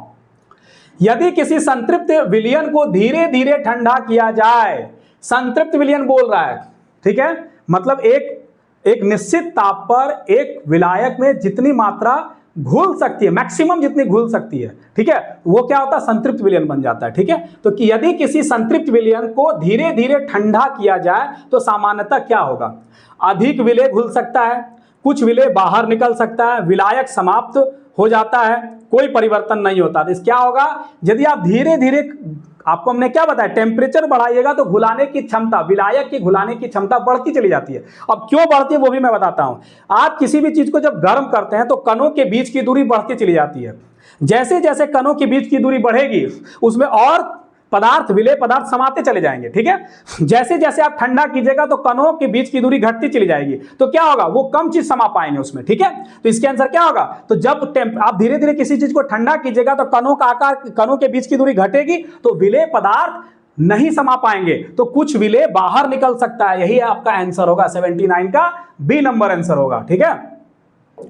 यदि किसी संतृप्त विलयन को धीरे धीरे ठंडा किया जाए, संतृप्त विलयन बोल रहा है, ठीक है, मतलब एक निश्चित ताप पर एक विलायक में जितनी मात्रा घुल सकती है, मैक्सिमम जितनी घुल सकती है, ठीक है, वो क्या होता है? संतृप्त विलयन बन जाता है, ठीक है। तो कि यदि किसी संतृप्त विलयन को धीरे धीरे ठंडा किया जाए तो सामान्यतः क्या होगा? अधिक विलेय घुल सकता है, कुछ विलेय बाहर निकल सकता है, विलायक समाप्त हो जाता है, कोई परिवर्तन नहीं होता। तो इस क्या होगा? यदि आप धीरे धीरे, आपको हमने क्या बताया, टेम्परेचर बढ़ाइएगा तो घुलाने की क्षमता, विलायक की घुलाने की क्षमता बढ़ती चली जाती है। अब क्यों बढ़ती है वो भी मैं बताता हूं। आप किसी भी चीज को जब गर्म करते हैं तो कणों के बीच की दूरी बढ़ती चली जाती है। जैसे जैसे कणों के बीच की दूरी बढ़ेगी उसमें और पदार्थ, विलेय पदार्थ समाते चले जाएंगे, ठीक है। जैसे जैसे आप ठंडा कीजिएगा तो कणों के बीच की दूरी घटती चली जाएगी, तो क्या होगा? वो कम चीज समा पाएंगे उसमें, ठीक है। तो इसके आंसर क्या होगा? तो जब आप धीरे धीरे किसी चीज को ठंडा कीजिएगा तो कणों का आकार, कणों के बीच की दूरी घटेगी तो विलेय पदार्थ नहीं समा पाएंगे, तो कुछ विलेय बाहर निकल सकता है। यही आपका आंसर होगा, 79 का बी नंबर आंसर होगा, ठीक है।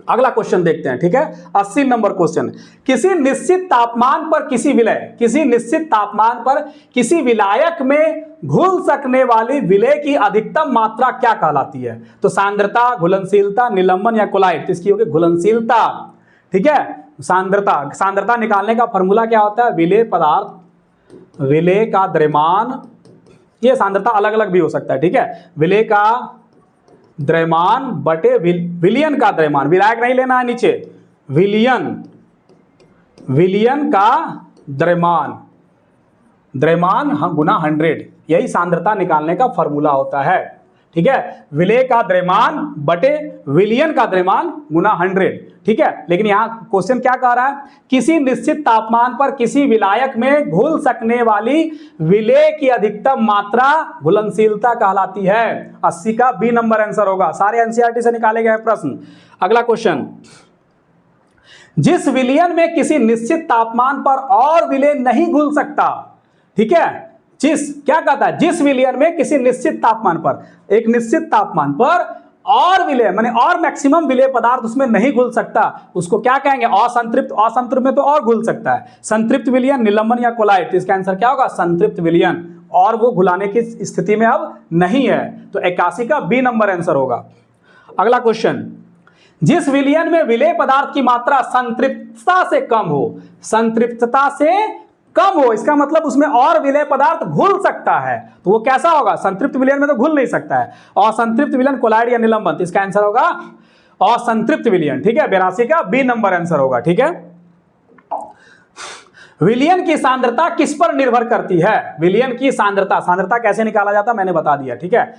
अगला क्वेश्चन देखते हैं, ठीक है। 80 नंबर क्वेश्चन, किसी निश्चित तापमान पर किसी निश्चित तापमान पर किसी विलायक में घुल सकने वाली विलेय की अधिकतम मात्रा क्या कहलाती है? तो सांद्रता, घुलनशीलता, निलंबन या कोलाइट? इसकी होगी घुलनशीलता, ठीक है। सांद्रता निकालने का फॉर्मूला क्या होता है? विलेय पदार्थ, विलेय का द्रव्यमान, ये सांद्रता अलग अलग भी हो सकता है, ठीक है। विलेय का द्रव्यमान बटे विलयन का द्रव्यमान, विलायक नहीं लेना है नीचे, विलयन का द्रव्यमान गुना 100, यही सांद्रता निकालने का फॉर्मूला होता है, ठीक है। विलेय का द्रव्यमान बटे विलयन का द्रव्यमान गुना 100, ठीक है। लेकिन यहां क्वेश्चन क्या कह रहा है? किसी निश्चित तापमान पर किसी विलायक में घुल सकने वाली विलेय की अधिकतम मात्रा घुलनशीलता कहलाती है। 80 का बी नंबर आंसर होगा। सारे एनसीईआरटी से निकाले गए प्रश्न। अगला क्वेश्चन, जिस विलयन में किसी निश्चित तापमान पर और विलेय नहीं घुल सकता, ठीक है, क्या कहता है? जिस विलयन में किसी निश्चित तापमान पर, एक निश्चित तापमान पर और विलेय, माने और मैक्सिमम विलेय पदार्थ उसमें नहीं घुल सकता, उसको क्या कहेंगे? असंतृप्त। असंतृप्त में तो और घुल सकता है। संतृप्त विलयन, निलंबन या कोलाइट? इसका आंसर क्या होगा? संतृप्त विलयन और वो घुलाने की स्थिति में अब नहीं है। तो 81 का बी नंबर आंसर होगा। अगला क्वेश्चन, जिस विलयन में विलेय पदार्थ की मात्रा संतृप्तता से कम हो, संतृप्तता से कम हो, इसका मतलब उसमें और विलेय पदार्थ घुल सकता है, तो वो कैसा होगा? संतृप्त विलयन में तो घुल नहीं सकता है। और संतृप्त विलयन कोलाइड या निलंबन, तो इसका आंसर होगा असंतृप्त विलयन। ठीक है, 82 का बी नंबर आंसर होगा। ठीक है, विलयन की सांद्रता किस पर निर्भर करती है? विलयन की सांद्रता, सांद्रता कैसे निकाला जाता है मैंने बता दिया। ठीक है,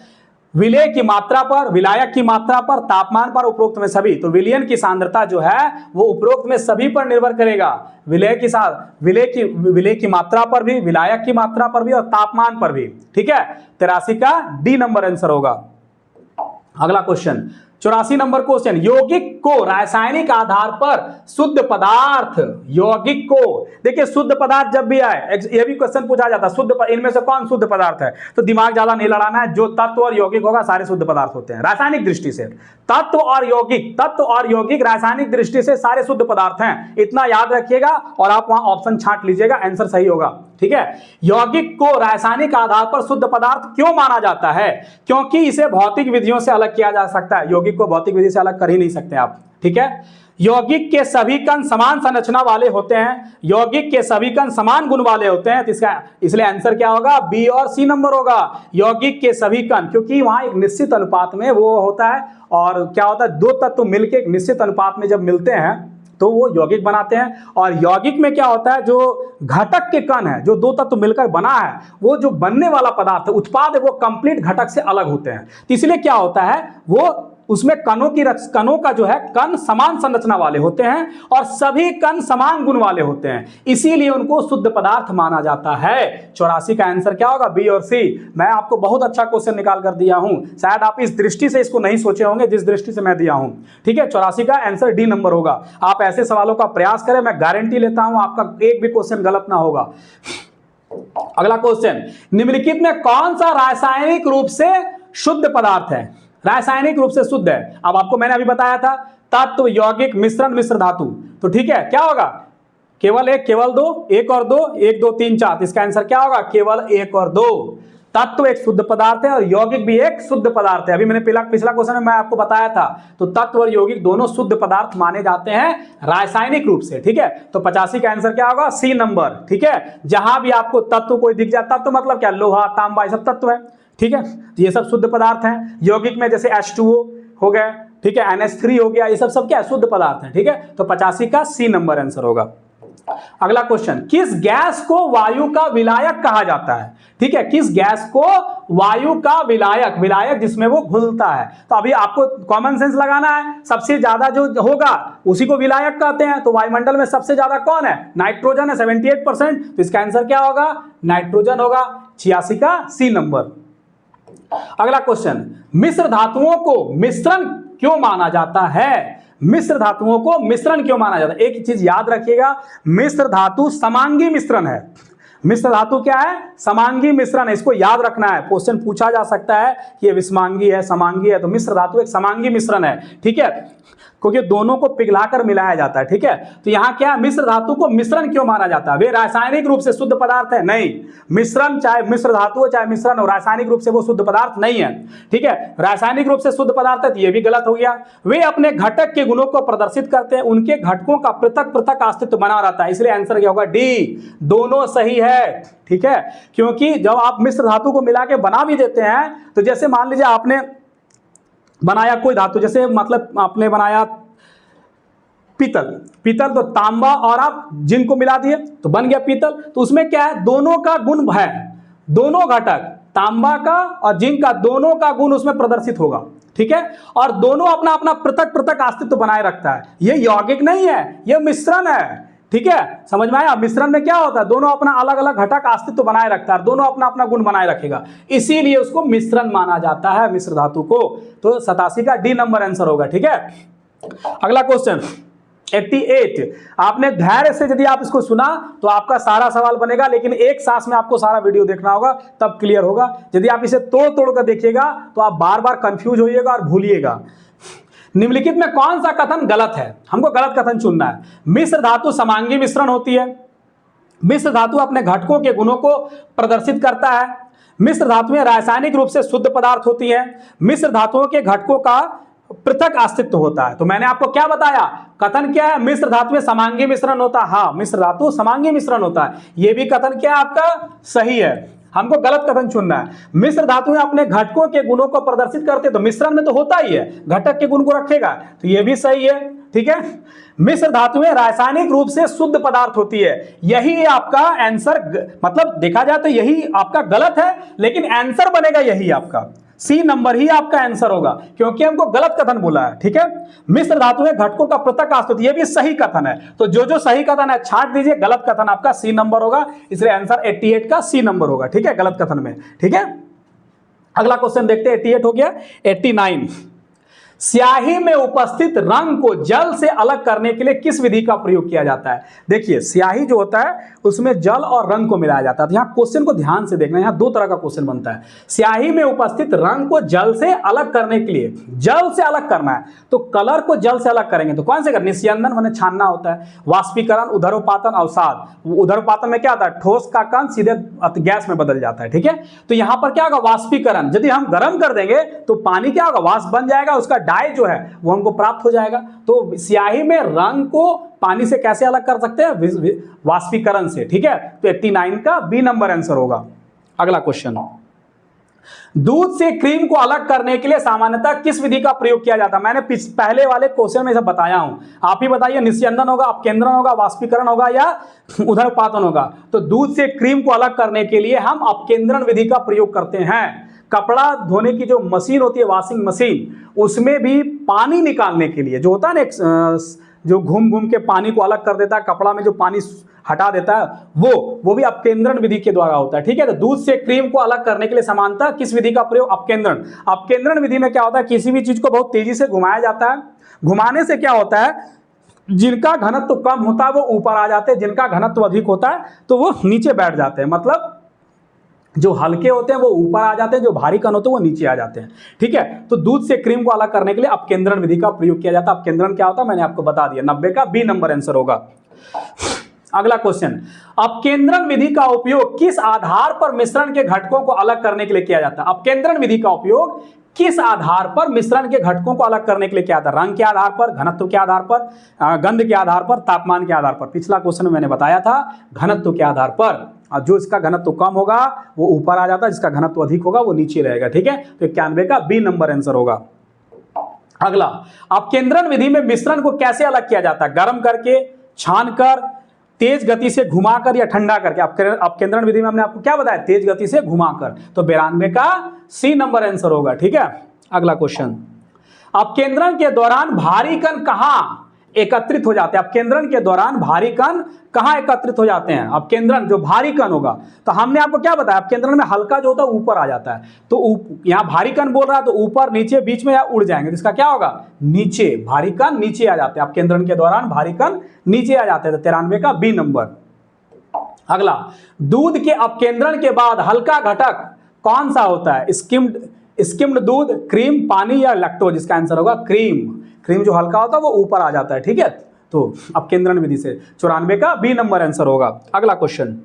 विलेय की मात्रा पर, विलायक की मात्रा पर, तापमान पर, उपरोक्त में सभी। तो विलयन की सांद्रता जो है वो उपरोक्त में सभी पर निर्भर करेगा। विलेय की मात्रा पर भी, विलायक की मात्रा पर भी और तापमान पर भी। ठीक है, 83 का डी नंबर आंसर होगा। अगला क्वेश्चन, 84 नंबर क्वेश्चन, यौगिक को रासायनिक आधार पर शुद्ध पदार्थ, यौगिक को, देखिए शुद्ध पदार्थ जब भी आए, ये भी क्वेश्चन पूछा जाता है, इनमें से कौन शुद्ध पदार्थ है? तो दिमाग ज्यादा नहीं लड़ाना है, जो तत्व और यौगिक होगा सारे शुद्ध पदार्थ होते हैं रासायनिक दृष्टि से। तत्व और यौगिक रासायनिक दृष्टि से सारे शुद्ध पदार्थ हैं, इतना याद रखिएगा और आप वहां ऑप्शन छांट लीजिएगा, आंसर सही होगा। ठीक है, यौगिक को रासायनिक आधार पर शुद्ध पदार्थ क्यों माना जाता है? क्योंकि इसे भौतिक विधियों से अलग किया जा सकता है। यौगिक को भौतिक विधि से अलग कर ही नहीं सकते आप। ठीक है, यौगिक के सभी कण समान संरचना वाले होते हैं, यौगिक के सभी कण समान गुण वाले होते हैं, तो इसका इसलिए आंसर क्या होगा? बी और सी नंबर होगा। यौगिक के सभी कण, क्योंकि वहां एक निश्चित अनुपात में वो होता है, और क्या होता है, दो तत्व मिलकर एक निश्चित अनुपात में जब मिलते हैं तो वो यौगिक बनाते हैं। और यौगिक में क्या होता है, जो घटक के कण है, जो दो तत्व मिलकर बना है, वो जो बनने वाला पदार्थ है, उत्पाद है, वो कंप्लीट घटक से अलग होते हैं। तो इसलिए क्या होता है, वो उसमें कणों का जो है कण समान संरचना वाले होते हैं और सभी कण समान गुण वाले होते हैं, इसीलिए उनको शुद्ध पदार्थ माना जाता है। 84 का आंसर क्या होगा? बी और सी। मैं आपको बहुत अच्छा क्वेश्चन निकाल कर दिया हूं, शायद आप इस दृष्टि से इसको नहीं सोचे होंगे जिस दृष्टि से मैं दिया हूं। ठीक है, 84 का आंसर डी नंबर होगा। आप ऐसे सवालों का प्रयास करें, मैं गारंटी लेता हूं आपका एक भी क्वेश्चन गलत ना होगा। अगला क्वेश्चन, निम्नलिखित में कौन सा रासायनिक रूप से शुद्ध पदार्थ है? रासायनिक रूप से शुद्ध है। अब आपको मैंने अभी बताया था, तत्व, यौगिक, मिश्रण, मिश्र धातु। तो ठीक है, क्या होगा? केवल एक, केवल दो, एक और दो, 1 2 3 4। इसका आंसर क्या होगा? केवल 1 और 2। तत्व एक शुद्ध पदार्थ है और यौगिक भी एक शुद्ध पदार्थ है। अभी मैंने पिछला क्वेश्चन में मैं आपको बताया था। तो तत्व और यौगिक दोनों शुद्ध पदार्थ माने जाते हैं रासायनिक रूप से। ठीक है, तो 85 का आंसर क्या होगा? C number. ठीक है, जहां भी आपको तत्व कोई दिख जाता, तत्व मतलब क्या? लोहा, तांबा, ये सब तत्व है। ठीक है, तो ये सब शुद्ध पदार्थ हैं। यौगिक में जैसे H2O हो गया, ठीक है, NH3 हो गया, ये सब क्या है? शुद्ध पदार्थ हैं। ठीक है, तो 85 का सी नंबर आंसर होगा। अगला क्वेश्चन, किस गैस को वायु का विलायक कहा जाता है? ठीक है, किस गैस को वायु का विलायक, विलायक जिसमें वो घुलता है। तो अभी आपको कॉमन सेंस लगाना है, सबसे ज्यादा जो होगा उसी को विलायक कहते हैं। तो वायुमंडल में सबसे ज्यादा कौन है? नाइट्रोजन है, 78%। तो इसका आंसर क्या होगा? नाइट्रोजन होगा। 86 का सी नंबर। अगला क्वेश्चन, मिश्र धातुओं को मिश्रण क्यों माना जाता है? मिश्र धातुओं को मिश्रण क्यों माना जाता है? एक चीज याद रखिएगा, मिश्र धातु समांगी मिश्रण है। मिश्र धातु क्या है? समांगी मिश्रण है, इसको याद रखना है। क्वेश्चन पूछा जा सकता है कि ये विषमांगी है, समांगी है, तो मिश्र धातु एक समांगी मिश्रण है। ठीक है, क्योंकि दोनों को पिघलाकर मिलाया जाता है। ठीक है, तो यहां क्या है? मिश्र धातु को मिश्रण क्यों माना जाता है? वे रासायनिक रूप से शुद्ध पदार्थ है? नहीं, मिश्रण चाहे मिश्र धातु हो चाहे मिश्रण हो, रासायनिक रूप से वो शुद्ध पदार्थ नहीं है। ठीक है, रासायनिक रूप से शुद्ध पदार्थ है तो ये भी गलत हो गया। वे अपने घटक के गुणों को प्रदर्शित करते हैं, उनके घटकों का पृथक पृथक अस्तित्व बना रहता है, इसलिए आंसर क्या होगा? डी। दोनों सही है। ठीक है, क्योंकि जब आप मिश्र धातु को मिला के बना भी देते हैं, तो जैसे मान लीजिए आपने बनाया कोई धातु, जैसे मतलब आपने बनाया पीतल, तो तांबा और आप जिंक को मिला दिए तो बन गया पीतल। तो उसमें क्या है? दोनों का गुण है, दोनों घटक तांबा का और जिंक का, दोनों का गुण उसमें प्रदर्शित होगा। ठीक है, और दोनों अपना अपना पृथक पृथक अस्तित्व बनाए रखता है। ये यौगिक नहीं है, ये मिश्रण है। ठीक है, समझ में आया? मिश्रण में क्या होता है? दोनों अपना अलग अलग घटक अस्तित्व बनाए रखता है, दोनों अपना अपना गुण बनाए रखेगा, इसीलिए उसको मिश्रण माना जाता है मिश्र धातु को। तो 87 का डी नंबर आंसर होगा। ठीक है, अगला क्वेश्चन 88। आपने धैर्य से यदि आप इसको सुना तो आपका सारा सवाल बनेगा, लेकिन एक सांस में आपको सारा वीडियो देखना होगा, तब क्लियर होगा। यदि आप इसे तोड़ तोड़ कर देखिएगा तो आप बार बार कंफ्यूज होइएगा और भूलिएगा। निम्नलिखित में कौन सा कथन गलत है? हमको गलत कथन चुनना है। मिश्र धातु समांगी मिश्रण होती है, मिश्र धातु अपने घटकों के गुणों को प्रदर्शित करता है, मिश्र धातुएं रासायनिक रूप से शुद्ध पदार्थ होती हैं। मिश्र धातुओं के घटकों का पृथक अस्तित्व होता है। तो मैंने आपको क्या बताया, कथन क्या है, मिश्र धातु में समांगी मिश्रण होता है। हाँ, मिश्र धातु समांगी मिश्रण होता है। यह भी कथन क्या है आपका, सही है। हमको गलत कथन चुनना है। मिश्र धातुएं अपने घटकों के गुणों को प्रदर्शित करते, तो मिश्रण में तो होता ही है, घटक के गुण को रखेगा, तो यह भी सही है। ठीक है, मिश्र धातुएं रासायनिक रूप से शुद्ध पदार्थ होती है। यही आपका आंसर, मतलब देखा जाए तो यही आपका गलत है, लेकिन आंसर बनेगा यही आपका सी नंबर ही आपका आंसर होगा, क्योंकि हमको गलत कथन बोला है। ठीक है, मिश्र धातुएं घटकों का पृथक अस्तित्व, ये भी सही कथन है। तो जो जो सही कथन है छांट दीजिए, गलत कथन आपका सी नंबर होगा, इसलिए आंसर 88 का सी नंबर होगा। ठीक है, गलत कथन में। ठीक है, अगला क्वेश्चन देखते हैं। 88 हो गया। 89, स्याही में उपस्थित रंग को जल से अलग करने के लिए किस विधि का प्रयोग किया जाता है। देखिए, स्याही जो होता है उसमें जल और रंग को मिलाया जाता है। तो यहाँ क्वेश्चन को ध्यान से देखना, यहाँ दो तरह का क्वेश्चन बनता है। स्याही में उपस्थित रंग को जल से अलग करने के लिए, जल से अलग करना है, तो कलर को जल से अलग करेंगे तो कौन से करना, निस्यंदन मैंने छानना होता है, वाष्पीकरण, उदरोपातन, अवसाद। उदरोपातन में क्या होता है, ठोस का कण सीधे गैस में बदल जाता है। ठीक है, तो यहां पर क्या होगा, वाष्पीकरण। यदि हम गर्म कर देंगे तो पानी क्या होगा, वाष्प बन जाएगा, उसका डाई जो है वो हमको प्राप्त हो जाएगा। तो स्याही में रंग को पानी से कैसे अलग कर सकते हैं, वाष्पीकरण से। ठीक है, तो 89 का बी नंबर आंसर होगा। अगला क्वेश्चन, दूध से क्रीम को अलग करने के लिए सामान्यतः किस विधि का प्रयोग किया जाता है। मैंने पहले वाले क्वेश्चन में सब बताया हूं, आप ही बताइए, निस्यंदन होगा, अपकेंद्रण होगा, वाष्पीकरण होगा या उदरपातन होगा। तो दूध से क्रीम को अलग करने के लिए हम अपकेंद्रण विधि का प्रयोग करते हैं। कपड़ा धोने की जो मशीन होती है, वॉशिंग मशीन, उसमें भी पानी निकालने के लिए जो होता है ना, जो घूम घूम के पानी को अलग कर देता है, कपड़ा में जो पानी हटा देता है, वो भी अपकेंद्रण विधि के द्वारा होता है। ठीक है, तो दूध से क्रीम को अलग करने के लिए समानता किस विधि का प्रयोग, अपकेंद्रण। अपकेंद्रण विधि में क्या होता है, किसी भी चीज को बहुत तेजी से घुमाया जाता है। घुमाने से क्या होता है, जिनका घनत्व तो कम होता है वो ऊपर आ जाते हैं, जिनका घनत्व तो अधिक होता है तो वो नीचे बैठ जाते हैं। मतलब जो हल्के होते हैं वो ऊपर आ जाते हैं, जो भारी कण होते हैं वो नीचे आ जाते हैं। ठीक है, तो दूध से क्रीम को अलग करने के लिए अपकेंद्रण विधि का प्रयोग किया जाता है। अपकेंद्रण क्या होता है मैंने आपको बता दिया, 90 का बी नंबर आंसर होगा। अगला क्वेश्चन, अपकेंद्रण विधि का उपयोग किस आधार पर मिश्रण के घटकों को अलग करने के लिए किया जाता है। अपकेंद्रण विधि का उपयोग किस आधार पर मिश्रण के घटकों को अलग करने के लिए किया जाता है, रंग के आधार पर, घनत्व के आधार पर, गंध के आधार पर, तापमान के आधार पर। पिछला क्वेश्चन में मैंने बताया था घनत्व के आधार पर, जो इसका घनत्व कम होगा वो ऊपर आ जाता है, जिसका घनत्व अधिक होगा वो नीचे रहेगा। ठीक है, तो 91 का बी नंबर आंसर होगा। अगला, अपकेंद्रण विधि में मिश्रण को कैसे अलग किया जाता है, गर्म करके, छानकर, तेज गति से घुमाकर या ठंडा करके। अपकेंद्रण विधि में हमने आपको क्या बताया, तेज गति से घुमाकर, तो 92 का सी नंबर आंसर होगा। ठीक है, अगला क्वेश्चन, अपकेंद्रण के दौरान भारी कण कहां एकत्रित हो जाते हैं। अपकेंद्रण के दौरान भारी कण कहां एकत्रित हो जाते हैं। अपकेंद्रण जो भारी कण होगा, तो हमने आपको क्या बताया, अपकेंद्रण में हल्का जो होता है ऊपर आ जाता है, तो यहां भारी कण बोल रहा है तो ऊपर नीचे बीच में या उड़ जाएंगे, तो इसका क्या होगा, नीचे, भारी कण नीचे आ जाते हैं। अपकेंद्रण के दौरान भारी कण नीचे आ जाते हैं, तो 93 का बी नंबर। अगला, दूध के अपकेंद्रण के बाद हल्का घटक कौन सा होता है, स्किम्ड दूध, क्रीम, पानी या लैक्टोज। इसका आंसर होगा क्रीम। क्रीम जो हल्का होता है वो ऊपर आ जाता है। ठीक है, तो अपकेंद्रण विधि से 94 का बी नंबर आंसर होगा। अगला क्वेश्चन,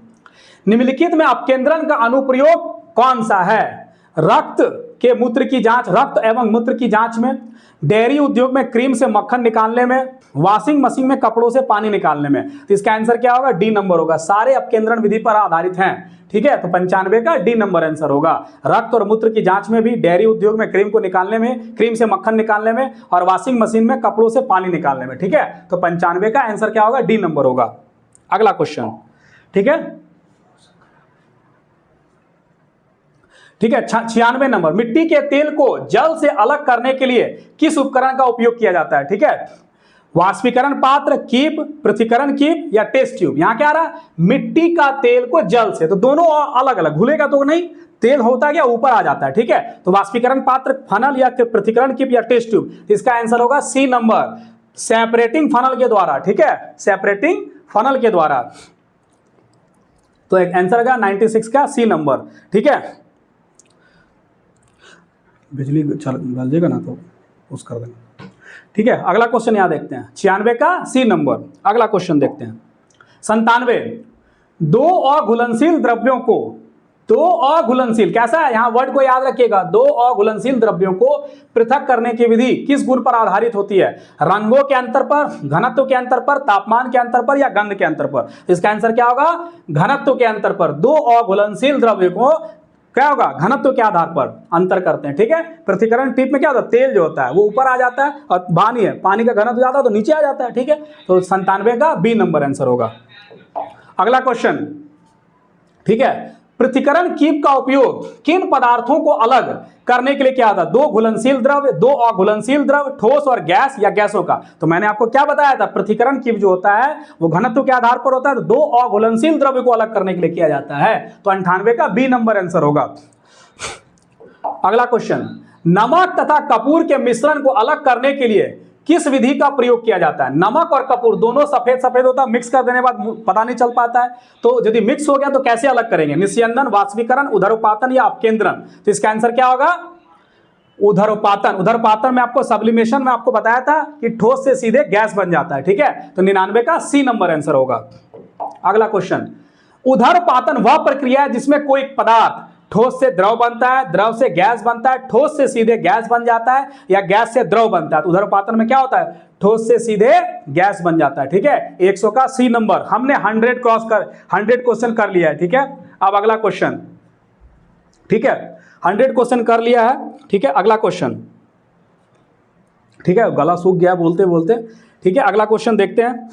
निम्नलिखित में अपकेंद्रण का अनुप्रयोग कौन सा है। रक्त के मूत्र की जांच, रक्त एवं मूत्र की जांच में, डेयरी उद्योग में क्रीम से मक्खन निकालने में, वॉशिंग मशीन में कपड़ों से पानी निकालने में। तो इसका आंसर क्या होगा, डी नंबर होगा। सारे अपकेंद्रण विधि पर आधारित हैं। ठीक है, तो 95 का डी नंबर आंसर होगा। रक्त और मूत्र की जांच में भी, डेयरी उद्योग में क्रीम को निकालने में, क्रीम से मक्खन निकालने में, और वॉशिंग मशीन में कपड़ों से पानी निकालने में। ठीक है, तो 95 का आंसर क्या होगा, डी नंबर होगा। अगला क्वेश्चन, ठीक है, 96 नंबर, मिट्टी के तेल को जल से अलग करने के लिए किस उपकरण का उपयोग किया जाता है। ठीक है, वाष्पीकरण पात्र, कीप, पृथक्करण कीप या टेस्ट ट्यूब। यहां क्या आ रहा है, मिट्टी का तेल को जल से, तो दोनों अलग अलग, घुलेगा तो नहीं, तेल होता क्या ऊपर आ जाता है। ठीक है, तो वाष्पीकरण पात्र, फनल या पृथक्करण कीप या टेस्ट ट्यूब। इसका आंसर होगा सी नंबर, सेपरेटिंग फनल के द्वारा। ठीक है, सेपरेटिंग फनल के द्वारा, तो एक आंसर होगा 96 का सी नंबर। ठीक है, बिजली चल जाएगा ना तो उस कर देना। ठीक है, अगला क्वेश्चन यहां देखते हैं, 96 का सी नंबर। अगला क्वेश्चन देखते हैं, 97, दो अघुलनशील द्रव्यों को दो अघुलनशील, कैसा है यहाँ वर्ड को याद रखिएगा, दो अघुलनशील द्रव्यों को पृथक करने की विधि किस गुण पर आधारित होती है? रंगों के अंतर पर, घनत्व के अंतर पर, तापमान के अंतर पर या गंध के अंतर पर? इसका आंसर क्या होगा? घनत्व के अंतर पर। दो अघुलनशील द्रव्य को क्या होगा? घनत्व के आधार पर अंतर करते हैं, ठीक है। पृथक्करण टिप में क्या होता है? तेल जो होता है वो ऊपर आ जाता है और पानी है, पानी का घनत्व ज्यादा तो नीचे आ जाता है, ठीक है। तो 97 का बी नंबर आंसर होगा। अगला क्वेश्चन, ठीक है, पृथक्करण कीप का उपयोग किन पदार्थों को अलग करने के लिए किया था? दो घुलनशील द्रव्य, दो अघुलनशील द्रव्य, ठोस और गैस या गैसों का? तो मैंने आपको क्या बताया था, पृथक्करण कीप जो होता है वो घनत्व के आधार पर होता है, तो दो अघुलनशील द्रव्य को अलग करने के लिए किया जाता है। तो 98 का बी नंबर आंसर होगा। अगला क्वेश्चन, नमक तथा कपूर के मिश्रण को अलग करने के लिए किस विधि का प्रयोग किया जाता है? नमक और कपूर दोनों सफेद सफेद होता है, मिक्स कर देने बाद पता नहीं चल पाता है, तो यदि मिक्स हो गया तो कैसे अलग करेंगे? निस्यंदन, वाष्पीकरण, उदरोपातन या अपकेंद्रण? तो इसका आंसर क्या होगा? उदरोपातन। उदरोपातन में आपको सब्लिमेशन में आपको बताया था कि ठोस से सीधे गैस बन जाता है, ठीक है। तो 99 का सी नंबर आंसर होगा। अगला क्वेश्चन, उदरोपातन वह प्रक्रिया है जिसमें कोई पदार्थ ठोस से द्रव बनता है, द्रव से गैस बनता है, ठोस से सीधे गैस बन जाता है या गैस से द्रव बनता है। तो उदरोपातन में क्या होता है? ठोस से सीधे गैस बन जाता है, ठीक है। 100 का सी नंबर। हमने 100 क्वेश्चन कर लिया है, ठीक है। अब अगला क्वेश्चन, ठीक है, 100 क्वेश्चन कर लिया है, ठीक है। अगला क्वेश्चन, ठीक है, गला सूख गया बोलते बोलते, ठीक है। अगला क्वेश्चन देखते हैं।